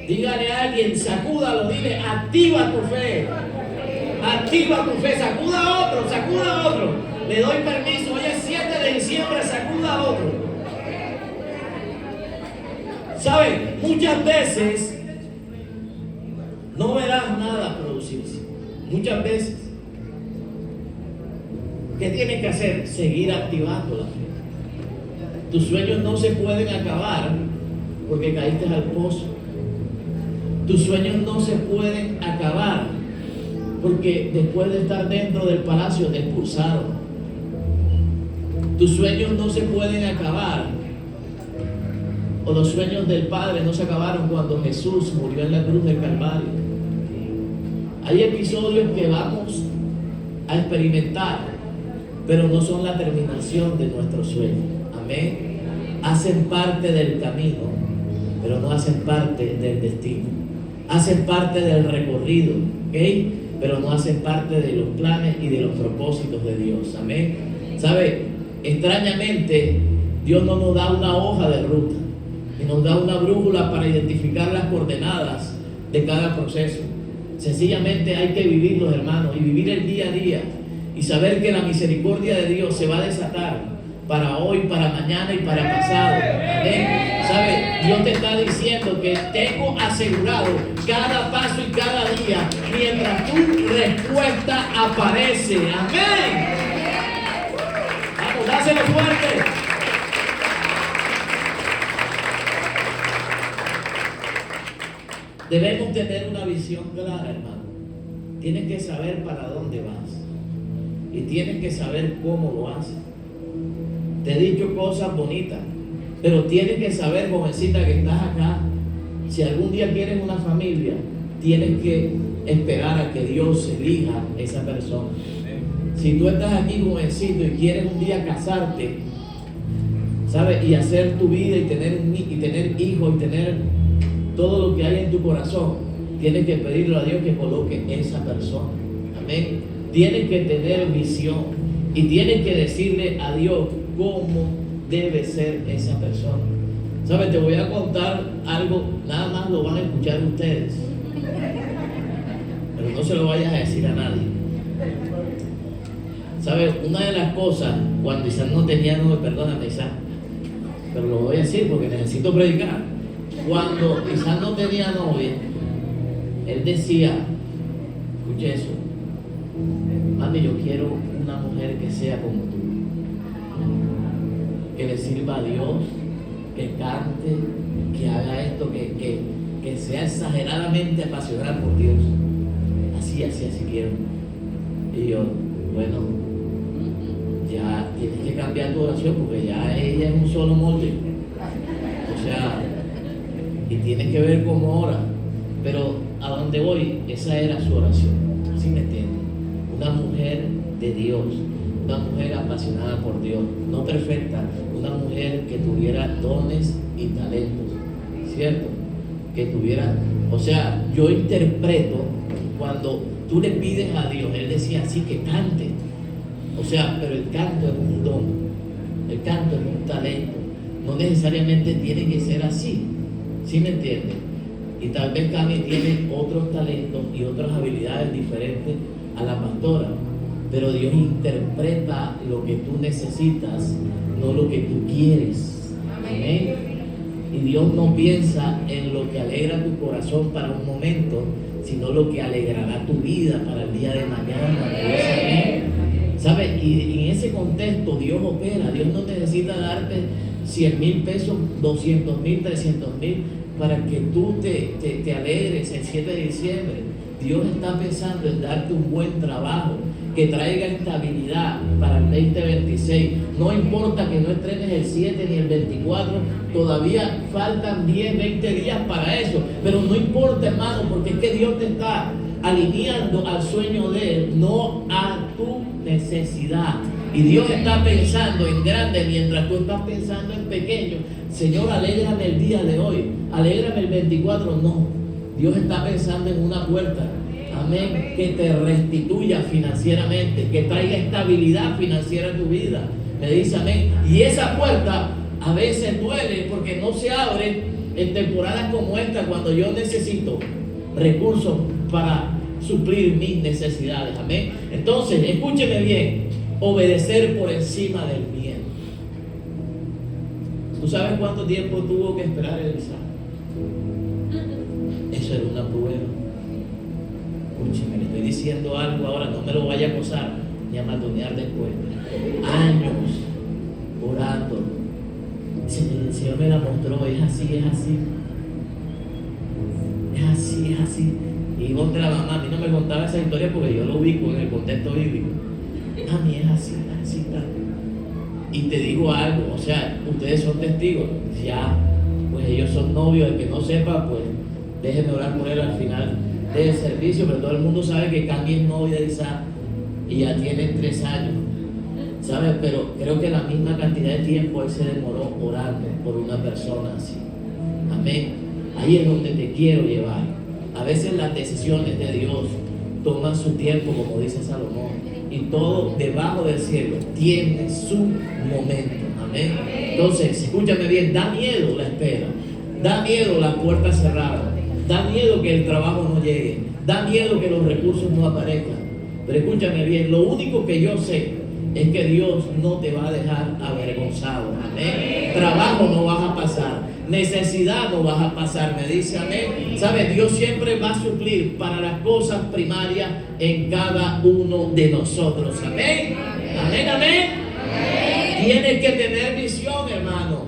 Dígale a alguien, sacúdalo, dile, activa tu fe. Activa tu fe, sacuda a otro, sacuda a otro. Le doy permiso, hoy es 7 de diciembre, sacuda a otro. ¿Sabes? Muchas veces no verás nada producirse. Muchas veces, ¿qué tienes que hacer? Seguir activando la fe. Tus sueños no se pueden acabar porque caíste al pozo. Tus sueños no se pueden acabar porque después de estar dentro del palacio te expulsaron. Tus sueños no se pueden acabar, o los sueños del Padre no se acabaron cuando Jesús murió en la cruz del Calvario. Hay episodios que vamos a experimentar, pero no son la terminación de nuestro sueño. Amén. Hacen parte del camino, pero no hacen parte del destino. Hacen parte del recorrido, ¿ok? Pero no hacen parte de los planes y de los propósitos de Dios. Amén. ¿Sabe? Extrañamente, Dios no nos da una hoja de ruta y nos da una brújula para identificar las coordenadas de cada proceso. Sencillamente hay que vivirlos, hermanos, y vivir el día a día y saber que la misericordia de Dios se va a desatar para hoy, para mañana y para pasado. Amén. ¿Sabe? Dios te está diciendo que tengo asegurado cada paso y cada día mientras tu respuesta aparece. Amén. Vamos, dáselo fuerte. Debemos tener una visión clara, hermano. Tienes que saber para dónde vas y tienes que saber cómo lo haces. Te he dicho cosas bonitas, pero tienes que saber, jovencita, que estás acá. Si algún día quieres una familia, tienes que esperar a que Dios elija esa persona. Si tú estás aquí jovencito y quieres un día casarte, ¿sabes? Y hacer tu vida y tener hijos y tener todo lo que hay en tu corazón, tienes que pedirle a Dios que coloque esa persona. Amén. Tienes que tener visión y tienes que decirle a Dios cómo debe ser esa persona. ¿Sabes? Te voy a contar algo, nada más lo van a escuchar ustedes, pero no se lo vayas a decir a nadie. ¿Sabes? Una de las cosas, cuando Isaac no tenía novia, perdóname Isaac, pero lo voy a decir porque necesito predicar. Cuando Isaac no tenía novia, él decía, escuche eso, mami, yo quiero una mujer que sea como tú, que le sirva a Dios, que cante, que haga esto, que sea exageradamente apasionada por Dios. Así quiero. Y yo, bueno, ya tienes que cambiar tu oración porque ya ella es un solo molde. O sea, y tienes que ver cómo ora. Pero a donde voy, esa era su oración. ¿Sí me entienden? Una mujer de Dios, una mujer apasionada por Dios, no perfecta, una mujer que tuviera dones y talentos, ¿cierto? Que tuviera, o sea, yo interpreto cuando tú le pides a Dios, él decía así que cante, o sea, pero el canto es un don, el canto es un talento, no necesariamente tiene que ser así, ¿sí me entiendes? Y tal vez Cami tiene otros talentos y otras habilidades diferentes a la pastora, pero Dios interpreta lo que tú necesitas, no lo que tú quieres. Amén. Y Dios no piensa en lo que alegra tu corazón para un momento, sino lo que alegrará tu vida para el día de mañana. ¿Sabes? Y en ese contexto Dios opera. Dios no necesita darte 100,000 pesos, 200,000, 300,000 para que tú te alegres el 7 de diciembre. Dios está pensando en darte un buen trabajo que traiga estabilidad para el 2026. No importa que no estrenes el 7 ni el 24, todavía faltan 10, 20 días para eso. Pero no importa, hermano, porque es que Dios te está alineando al sueño de Él, no a tu necesidad. Y Dios está pensando en grande mientras tú estás pensando en pequeño. Señor, alégrame el día de hoy, alégrame el 24. No, Dios está pensando en una puerta, amén, que te restituya financieramente, que traiga estabilidad financiera en tu vida. Me dice amén. Y esa puerta a veces duele porque no se abre en temporadas como esta, cuando yo necesito recursos para suplir mis necesidades. Amén. Entonces, escúcheme bien, obedecer por encima del miedo. ¿Tú sabes cuánto tiempo tuvo que esperar Elisa? Eso era una prueba. Escúcheme, le estoy diciendo algo ahora, no me lo vaya a acosar ni a matonear después. Años orando. El Señor me la mostró, es así, es así. Es así, es así. Y contra la mamá, a mí no me contaba esa historia porque yo lo ubico en el contexto bíblico. A mí es así, así, tal. Y te digo algo, o sea, ustedes son testigos, ya, pues ellos son novios, el que no sepa, pues déjenme orar por él al final del servicio, pero todo el mundo sabe que Cami es novia de Isaac y ya tienen 3 años, ¿sabes? Pero creo que la misma cantidad de tiempo él se demoró orando por una persona así. Amén. Ahí es donde te quiero llevar. A veces las decisiones de Dios toman su tiempo, como dice Salomón, y todo debajo del cielo tiene su momento. Amén. Entonces, escúchame bien, da miedo la espera, da miedo las puertas cerradas, da miedo que el trabajo no llegue, da miedo que los recursos no aparezcan. Pero escúchame bien, lo único que yo sé es que Dios no te va a dejar avergonzado. Amén. Trabajo no vas a pasar, necesidad no vas a pasar, me dice amén. ¿Sabes? Dios siempre va a suplir para las cosas primarias en cada uno de nosotros. Amén. Amén, amén. Tienes que tener visión, hermano.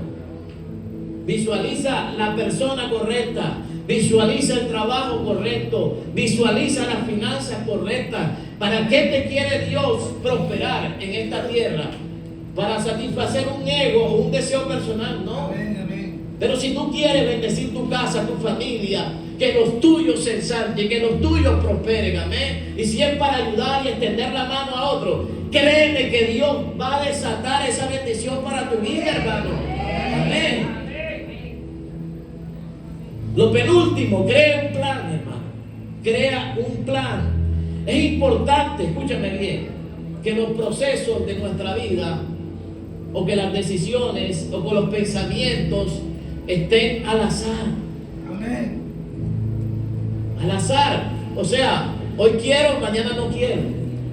Visualiza la persona correcta, visualiza el trabajo correcto, visualiza las finanzas correctas. ¿Para qué te quiere Dios prosperar en esta tierra? ¿Para satisfacer un ego o un deseo personal? No. Pero si tú quieres bendecir tu casa, tu familia, que los tuyos se ensanchen, que los tuyos prosperen, amén. Y si es para ayudar y extender la mano a otro, créeme que Dios va a desatar esa bendición para tu vida, hermano. Amén. Lo penúltimo, crea un plan, hermano. Crea un plan. Es importante, escúchame bien, que los procesos de nuestra vida, o que las decisiones, o que los pensamientos estén al azar. Amén. Al azar. O sea, hoy quiero, mañana no quiero.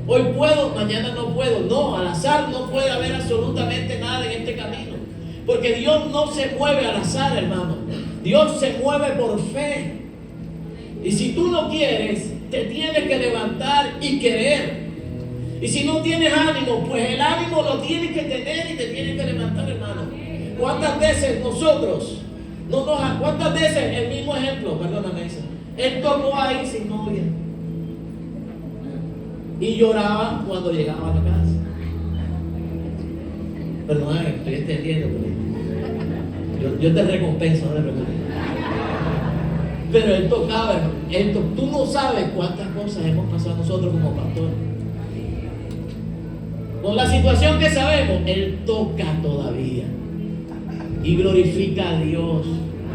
Hoy puedo, mañana no puedo. No, al azar no puede haber absolutamente nada en este camino. Porque Dios no se mueve al azar, hermano. Dios se mueve por fe. Y si tú no quieres, te tienes que levantar y querer. Y si no tienes ánimo, pues el ánimo lo tienes que tener y te tienes que levantar, hermano. ¿Cuántas veces nosotros, cuántas veces el mismo ejemplo, perdóname eso, él tocó ahí sin novia y lloraba cuando llegaba a la casa? Perdóname, estoy entendiendo, pero yo te recompenso, no te preocupes. Pero él tocaba, tú no sabes cuántas cosas hemos pasado nosotros como pastores. Con la situación que sabemos, él toca todavía y glorifica a Dios.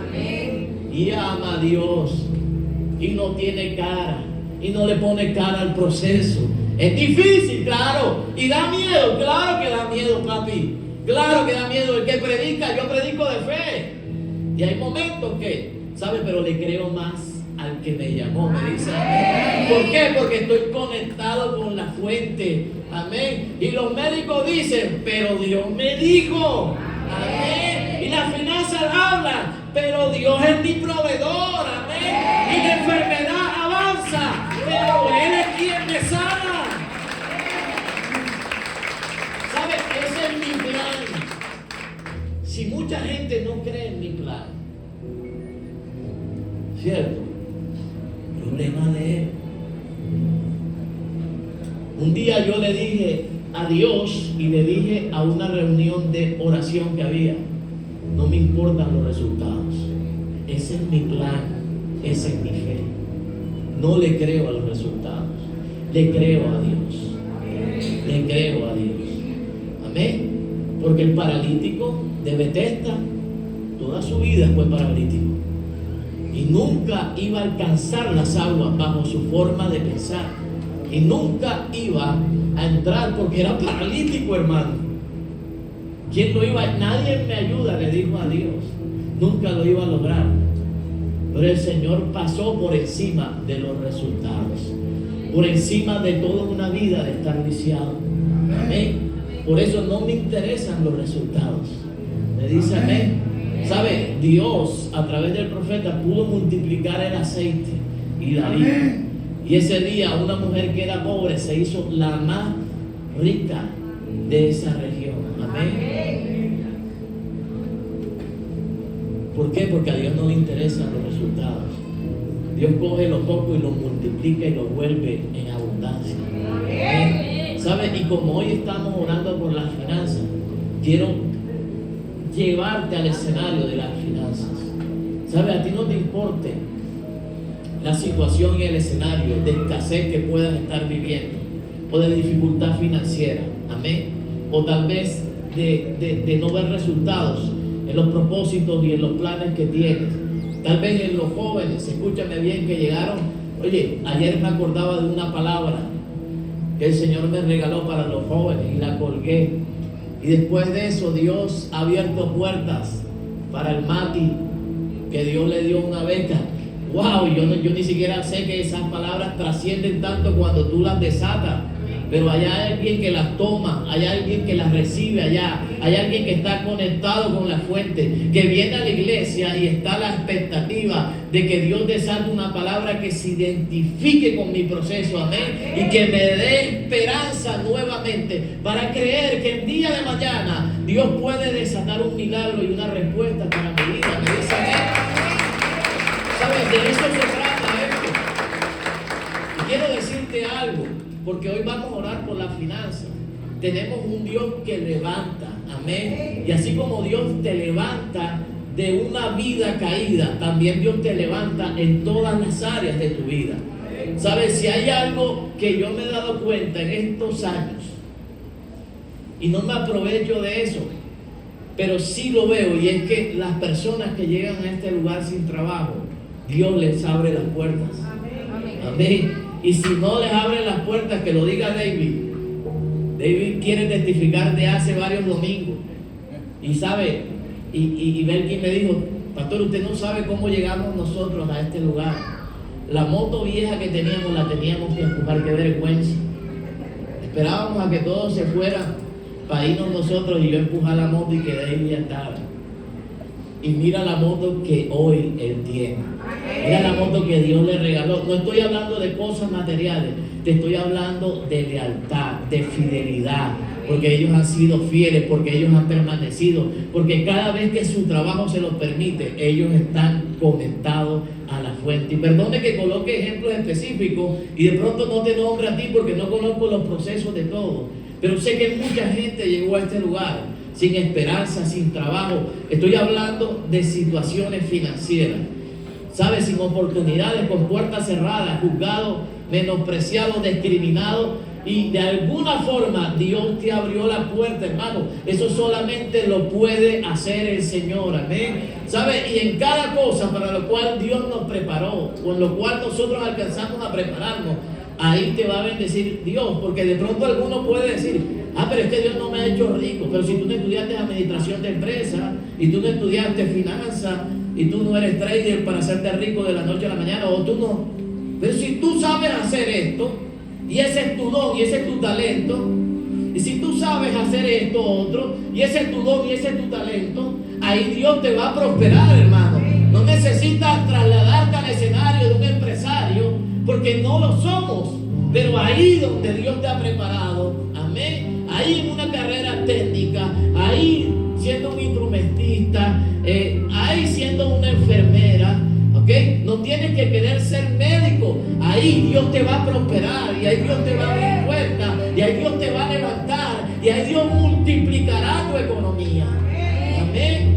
Amén. Y ama a Dios y no tiene cara y no le pone cara al proceso. Es difícil, claro, y da miedo, claro que da miedo, papi, claro que da miedo. El que predica, yo predico de fe, y hay momentos que, ¿sabe? Pero le creo más al que me llamó, me dice amén. ¿Por qué? Porque estoy conectado con la fuente, amén. Y los médicos dicen, pero Dios me dijo, amén. Y las finanzas hablan, pero Dios es mi proveedor, amén. Y la enfermedad avanza, pero Él es quien me sana. ¿Sabe? Ese es mi plan. Si mucha gente no cree en mi plan, ¿cierto? Problema de él. Un día yo le dije a Dios y le dije a una reunión de oración que había, no me importan los resultados, ese es mi plan, esa es mi fe. No le creo a los resultados, le creo a Dios, le creo a Dios. Amén. Porque el paralítico de Betesda toda su vida fue paralítico y nunca iba a alcanzar las aguas bajo su forma de pensar, y nunca iba a entrar porque era paralítico, hermano. ¿Quién lo iba? Nadie me ayuda, le dijo a Dios. Nunca lo iba a lograr. Pero el Señor pasó por encima de los resultados, por encima de toda una vida de estar viciado. Amén. Por eso no me interesan los resultados. Me dice amén. ¿Sabe? Dios a través del profeta pudo multiplicar el aceite y la harina. Y ese día una mujer que era pobre se hizo la más rica de esa región. Amén. ¿Por qué? Porque a Dios no le interesan los resultados. Dios coge lo poco y lo multiplica y lo vuelve en abundancia. Amén. ¿Sabe? Y como hoy estamos orando por las finanzas, quiero llevarte al escenario de las finanzas. ¿Sabe? A ti no te importe la situación y el escenario de escasez que puedas estar viviendo, o de dificultad financiera, amén, o tal vez de no ver resultados en los propósitos y en los planes que tienes. Tal vez en los jóvenes, escúchame bien, que llegaron. Oye, ayer me acordaba de una palabra que el Señor me regaló para los jóvenes y la colgué. Y después de eso Dios ha abierto puertas para el Mati, que Dios le dio una beca. Wow, yo ni siquiera sé que esas palabras trascienden tanto cuando tú las desatas. Pero hay alguien que las toma, hay alguien que las recibe allá, hay alguien que está conectado con la fuente, que viene a la iglesia y está a la expectativa de que Dios desate una palabra que se identifique con mi proceso, amén, y que me dé esperanza nuevamente para creer que el día de mañana Dios puede desatar un milagro y una respuesta para mi vida. ¿Me dice amén? ¿Sabes? De eso se trata esto. Y quiero decirte algo, porque hoy vamos a orar por las finanzas. Tenemos un Dios que levanta, amén. Y así como Dios te levanta, de una vida caída, también Dios te levanta en todas las áreas de tu vida. ¿Sabes? Si hay algo que yo me he dado cuenta en estos años, y no me aprovecho de eso, pero sí lo veo, y es que las personas que llegan a este lugar sin trabajo, Dios les abre las puertas. Amén. Y si no les abre las puertas, que lo diga David. David quiere testificar de hace varios domingos. Y sabe, y Belkin me dijo: pastor, usted no sabe cómo llegamos nosotros a este lugar. La moto vieja que teníamos, la teníamos que empujar, qué vergüenza. Esperábamos a que todos se fueran para irnos nosotros y yo empujar la moto y que David ya estaba. Y mira la moto que hoy él tiene. Mira la moto que Dios le regaló. No estoy hablando de cosas materiales, te estoy hablando de lealtad, de fidelidad, porque ellos han sido fieles, porque ellos han permanecido, porque cada vez que su trabajo se los permite, ellos están conectados a la fuente. Y perdone que coloque ejemplos específicos y de pronto no te nombre a ti porque no conozco los procesos de todo, pero sé que mucha gente llegó a este lugar sin esperanza, sin trabajo. Estoy hablando de situaciones financieras, ¿sabes? Sin oportunidades, con puertas cerradas, juzgados, menospreciados, discriminados. Y de alguna forma Dios te abrió la puerta, hermano. Eso solamente lo puede hacer el Señor, amén. ¿Sabes? Y en cada cosa para lo cual Dios nos preparó, con lo cual nosotros alcanzamos a prepararnos, ahí te va a bendecir Dios. Porque de pronto alguno puede decir: ah, pero es que Dios no me ha hecho rico. Pero si tú no estudiaste administración de empresas, y tú no estudiaste finanzas, y tú no eres trader para hacerte rico de la noche a la mañana, o tú no. Pero si tú sabes hacer esto, y ese es tu don y ese es tu talento, y si tú sabes hacer esto otro, y ese es tu don y ese es tu talento, ahí Dios te va a prosperar, hermano. No necesitas trasladarte al escenario de un empresario, porque no lo somos, pero ahí donde Dios te ha preparado, amén, ahí en una carrera técnica, ahí siendo un instrumentista, ahí siendo una enfermera, ¿ok? No tienes que querer ser médico. Ahí Dios te va a prosperar, y ahí Dios te va a abrir puertas, y ahí Dios te va a levantar, y ahí Dios multiplicará tu economía. Amén.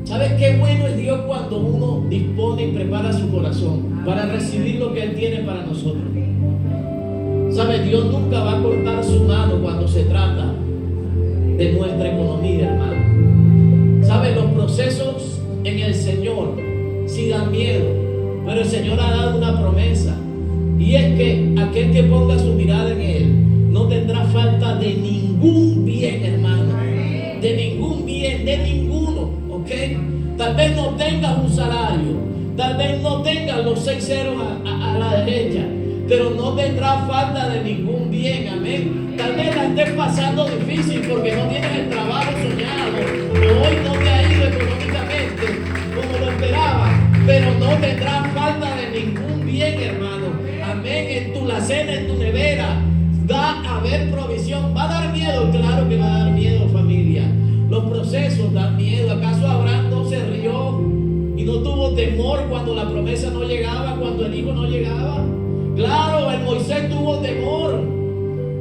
¿Sabes qué bueno es Dios cuando uno dispone y prepara su corazón para recibir lo que Él tiene para nosotros? ¿Sabes? Dios nunca va a cortar su mano cuando se trata de nuestra economía, hermano. ¿Sabes? Los procesos en el Señor sí dan miedo, pero el Señor ha dado una promesa, y es que aquel que ponga su mirada en Él no tendrá falta de ningún bien, hermano. De ningún bien, de ninguno, ¿ok? Tal vez no tengas un salario, tal vez no tengas los 6 ceros a la derecha, pero no tendrás falta de ningún bien, amén. Tal vez la estés pasando difícil porque no tienes el trabajo soñado, o hoy no te ha ido económicamente como lo esperabas, pero no tendrás falta de ningún bien, hermano, amén. En tu alacena, en tu nevera, va a haber provisión. ¿Va a dar miedo? Claro que va a dar miedo, familia. Los procesos dan miedo. ¿Acaso Abraham no se rió y no tuvo temor cuando la promesa no llegaba, cuando el hijo no llegaba? Claro, el Moisés tuvo temor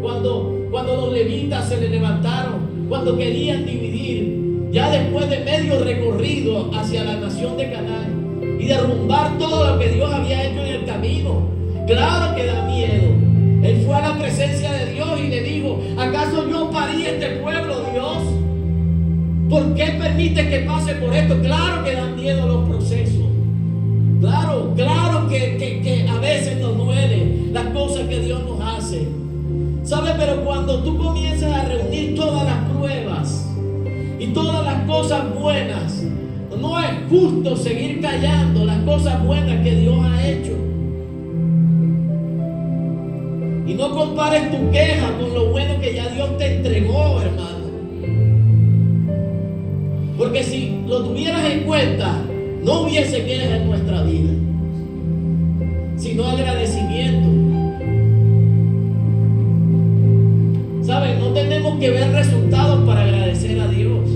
cuando los levitas se le levantaron, cuando querían dividir, ya después de medio recorrido hacia la nación de Canaán y derrumbar todo lo que Dios había hecho en el camino. Claro que da miedo. Él fue a la presencia de Dios y le dijo: ¿acaso yo parí este pueblo, Dios? ¿Por qué permite que pase por esto? Claro que dan miedo los procesos. Claro que a veces nos duele las cosas que Dios nos hace. ¿Sabes? Pero cuando tú comienzas a reunir todas las pruebas y todas las cosas buenas, no es justo seguir callando las cosas buenas que Dios ha hecho. Y no compares tu queja con lo bueno que ya Dios te entregó, hermano. Porque si lo tuvieras en cuenta, no hubiese quejas en nuestra vida, sino agradecimiento. ¿Sabes? No tenemos que ver resultados para agradecer a Dios,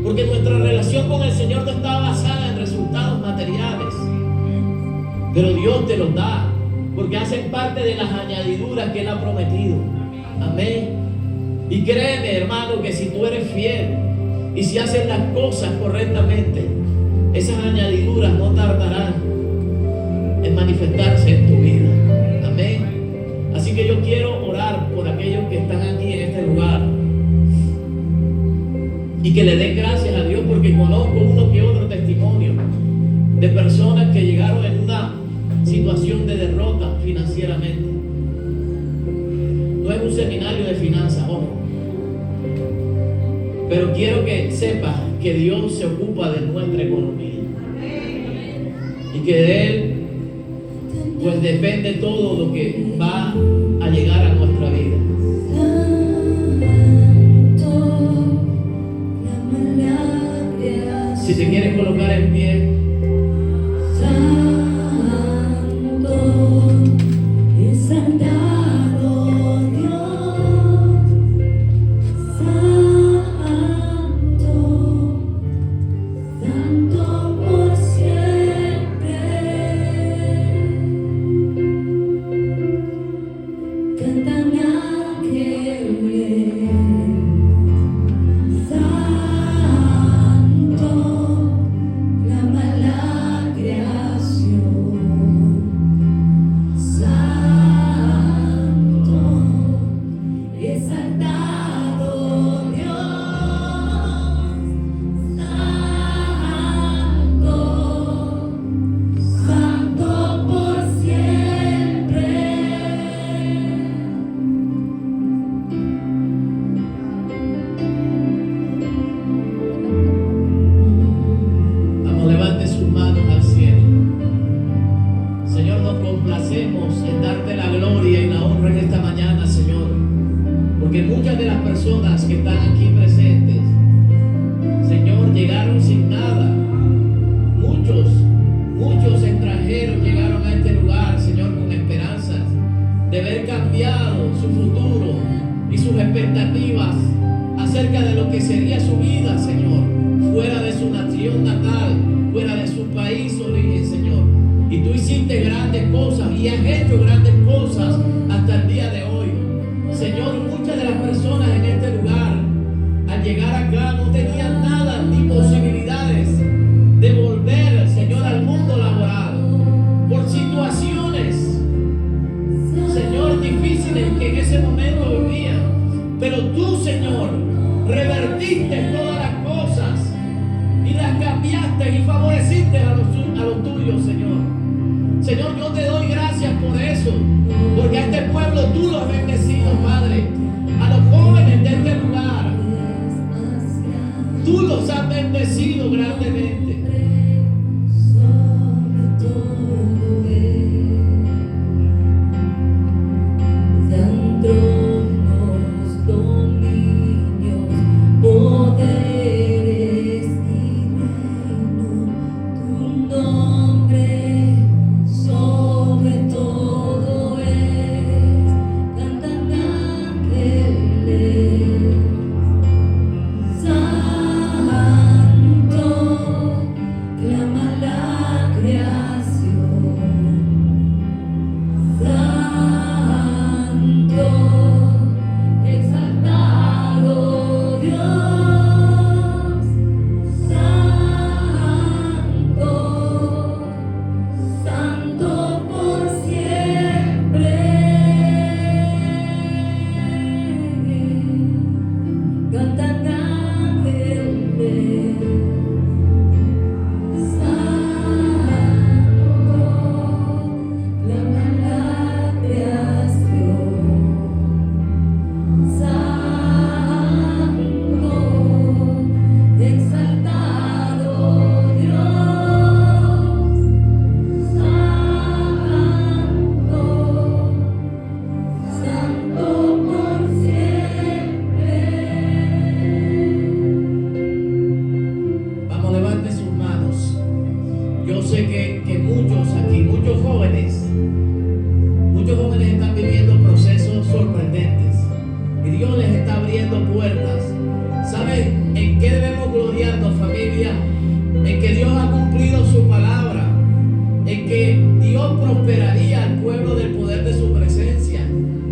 porque nuestra relación con el Señor no está basada en resultados materiales, pero Dios te los da, porque hacen parte de las añadiduras que Él ha prometido. Amén. Y créeme, hermano, que si tú eres fiel y si haces las cosas correctamente, esas añadiduras no tardarán en manifestarse en tu vida. Amén. Así que yo quiero orar por aquellos que están aquí en este lugar y que le den gracias a Dios, porque conozco uno que otro testimonio de personas que llegaron en una situación de derrota financieramente. No es un seminario de finanzas, ojo, pero quiero que sepas que Dios se ocupa de nuestra economía y que de Él pues depende todo lo que va a llegar a nuestra vida. Si te quieres colocar en pie.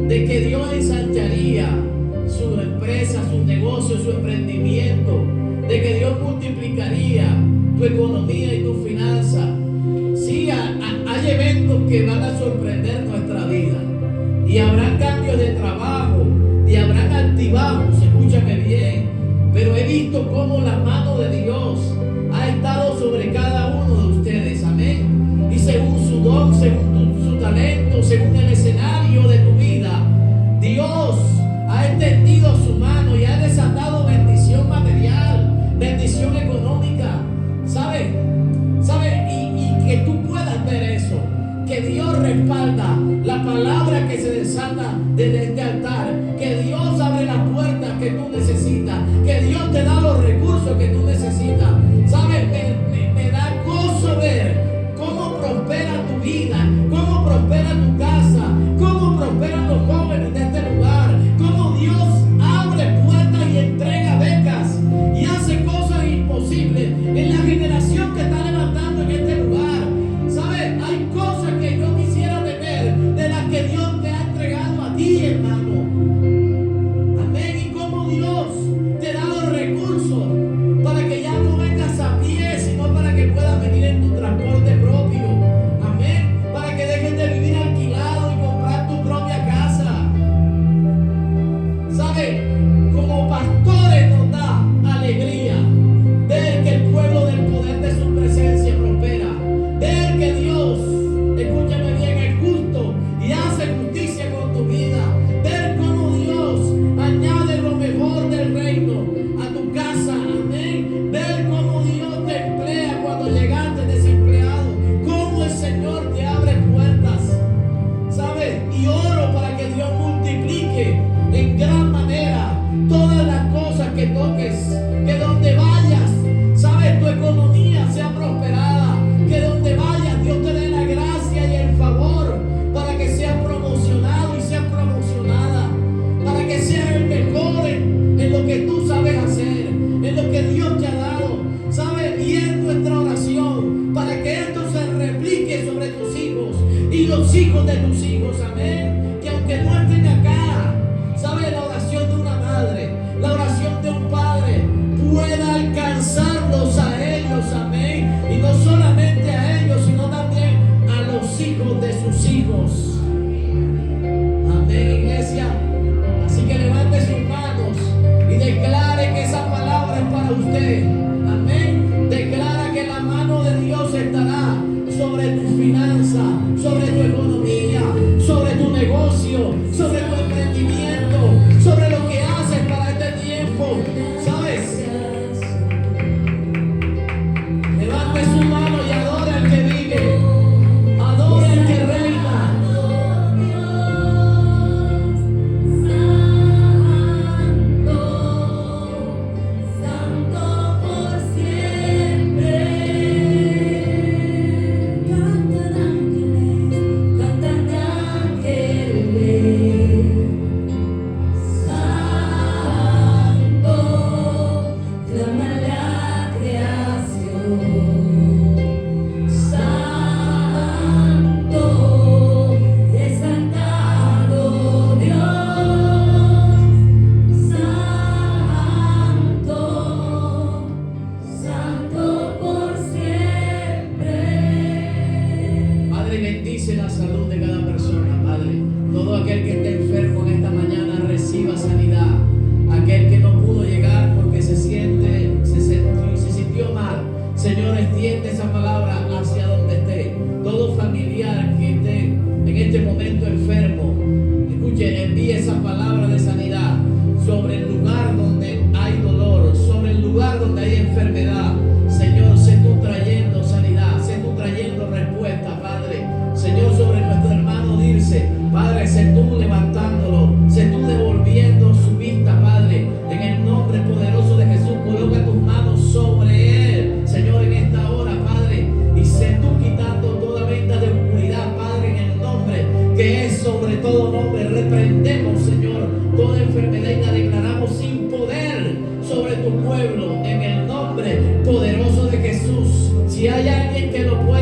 De que Dios ensancharía su empresa que van a sorprender nuestra vida. Y habrán cambios de trabajo, y habrán altibajos, escúchame bien. Pero he visto cómo la mano de Dios ha estado sobre cada uno de ustedes, amén. Y según su don, según su talento, según el escenario de tu vida, Dios ha extendido su mano y ha desatado bendición material, bendición económica. ¿Sabes? Y que tú puedas ver eso, que Dios respalda la palabra que se desata desde este altar, que Dios abre las puertas que tú necesitas, que Dios te da los recursos que tú necesitas. ¿Sabes? Me da gozo ver cómo prospera tu vida, cómo prospera tu casa, cómo prosperan los jóvenes de este lugar, cómo Dios abre puertas y entrega becas y hace cosas imposibles en la generación que está levantando en este lugar. ¿Sabes? Hay cosas que yo quisiera tener de las que Dios te ha entregado a ti, hermano. Amén. Y cómo Dios te da los recursos para que ya no vengas a pie, sino para que puedas venir en tu transporte propio. Amén. Para que dejes de vivir alquilado y comprar tu propia casa. ¿Sabes? Como pastores nos da alegría ver que el pueblo del poder de su presencia prospera. Ver que Dios, escúchame bien, es justo y hace justicia con tu vida. Ver cómo Dios añade lo mejor del reino a tu casa. Amén. Ver cómo Dios te emplea cuando llegaste desempleado. Cómo el Señor te abre puertas. ¿Sabes? Y oro para que Dios multiplique en gran manera todas las cosas que toques. Que donde vayas, ¿sabes? Tu economía sea prosperada. Que donde vayas Dios te dé la gracia y el favor para que seas promocionado y seas promocionada. Para que seas el mejor en lo que tú sabes hacer, en lo que Dios te ha dado. ¿Sabes? Y es nuestra oración para que esto se replique sobre tus hijos y los hijos de tus hijos. Amén. Que aunque no estén acá, ¿sabes? La oración de una madre, la oración de un padre pueda alcanzarlos a ellos. Amén. Y no solamente a ellos, sino también a los hijos de sus hijos. Amén, iglesia. Así que levante sus manos y declare que esa palabra es para usted. Amén. Declara que la mano de Dios estará sobre tus finanzas, sobre tu economía, sobre tu negocio, sobre tu emprendimiento, sobre lo que haces para este tiempo. ¿Sabes? Levante su mano y adore al que vive, adore al que reina. Si hay alguien que lo puede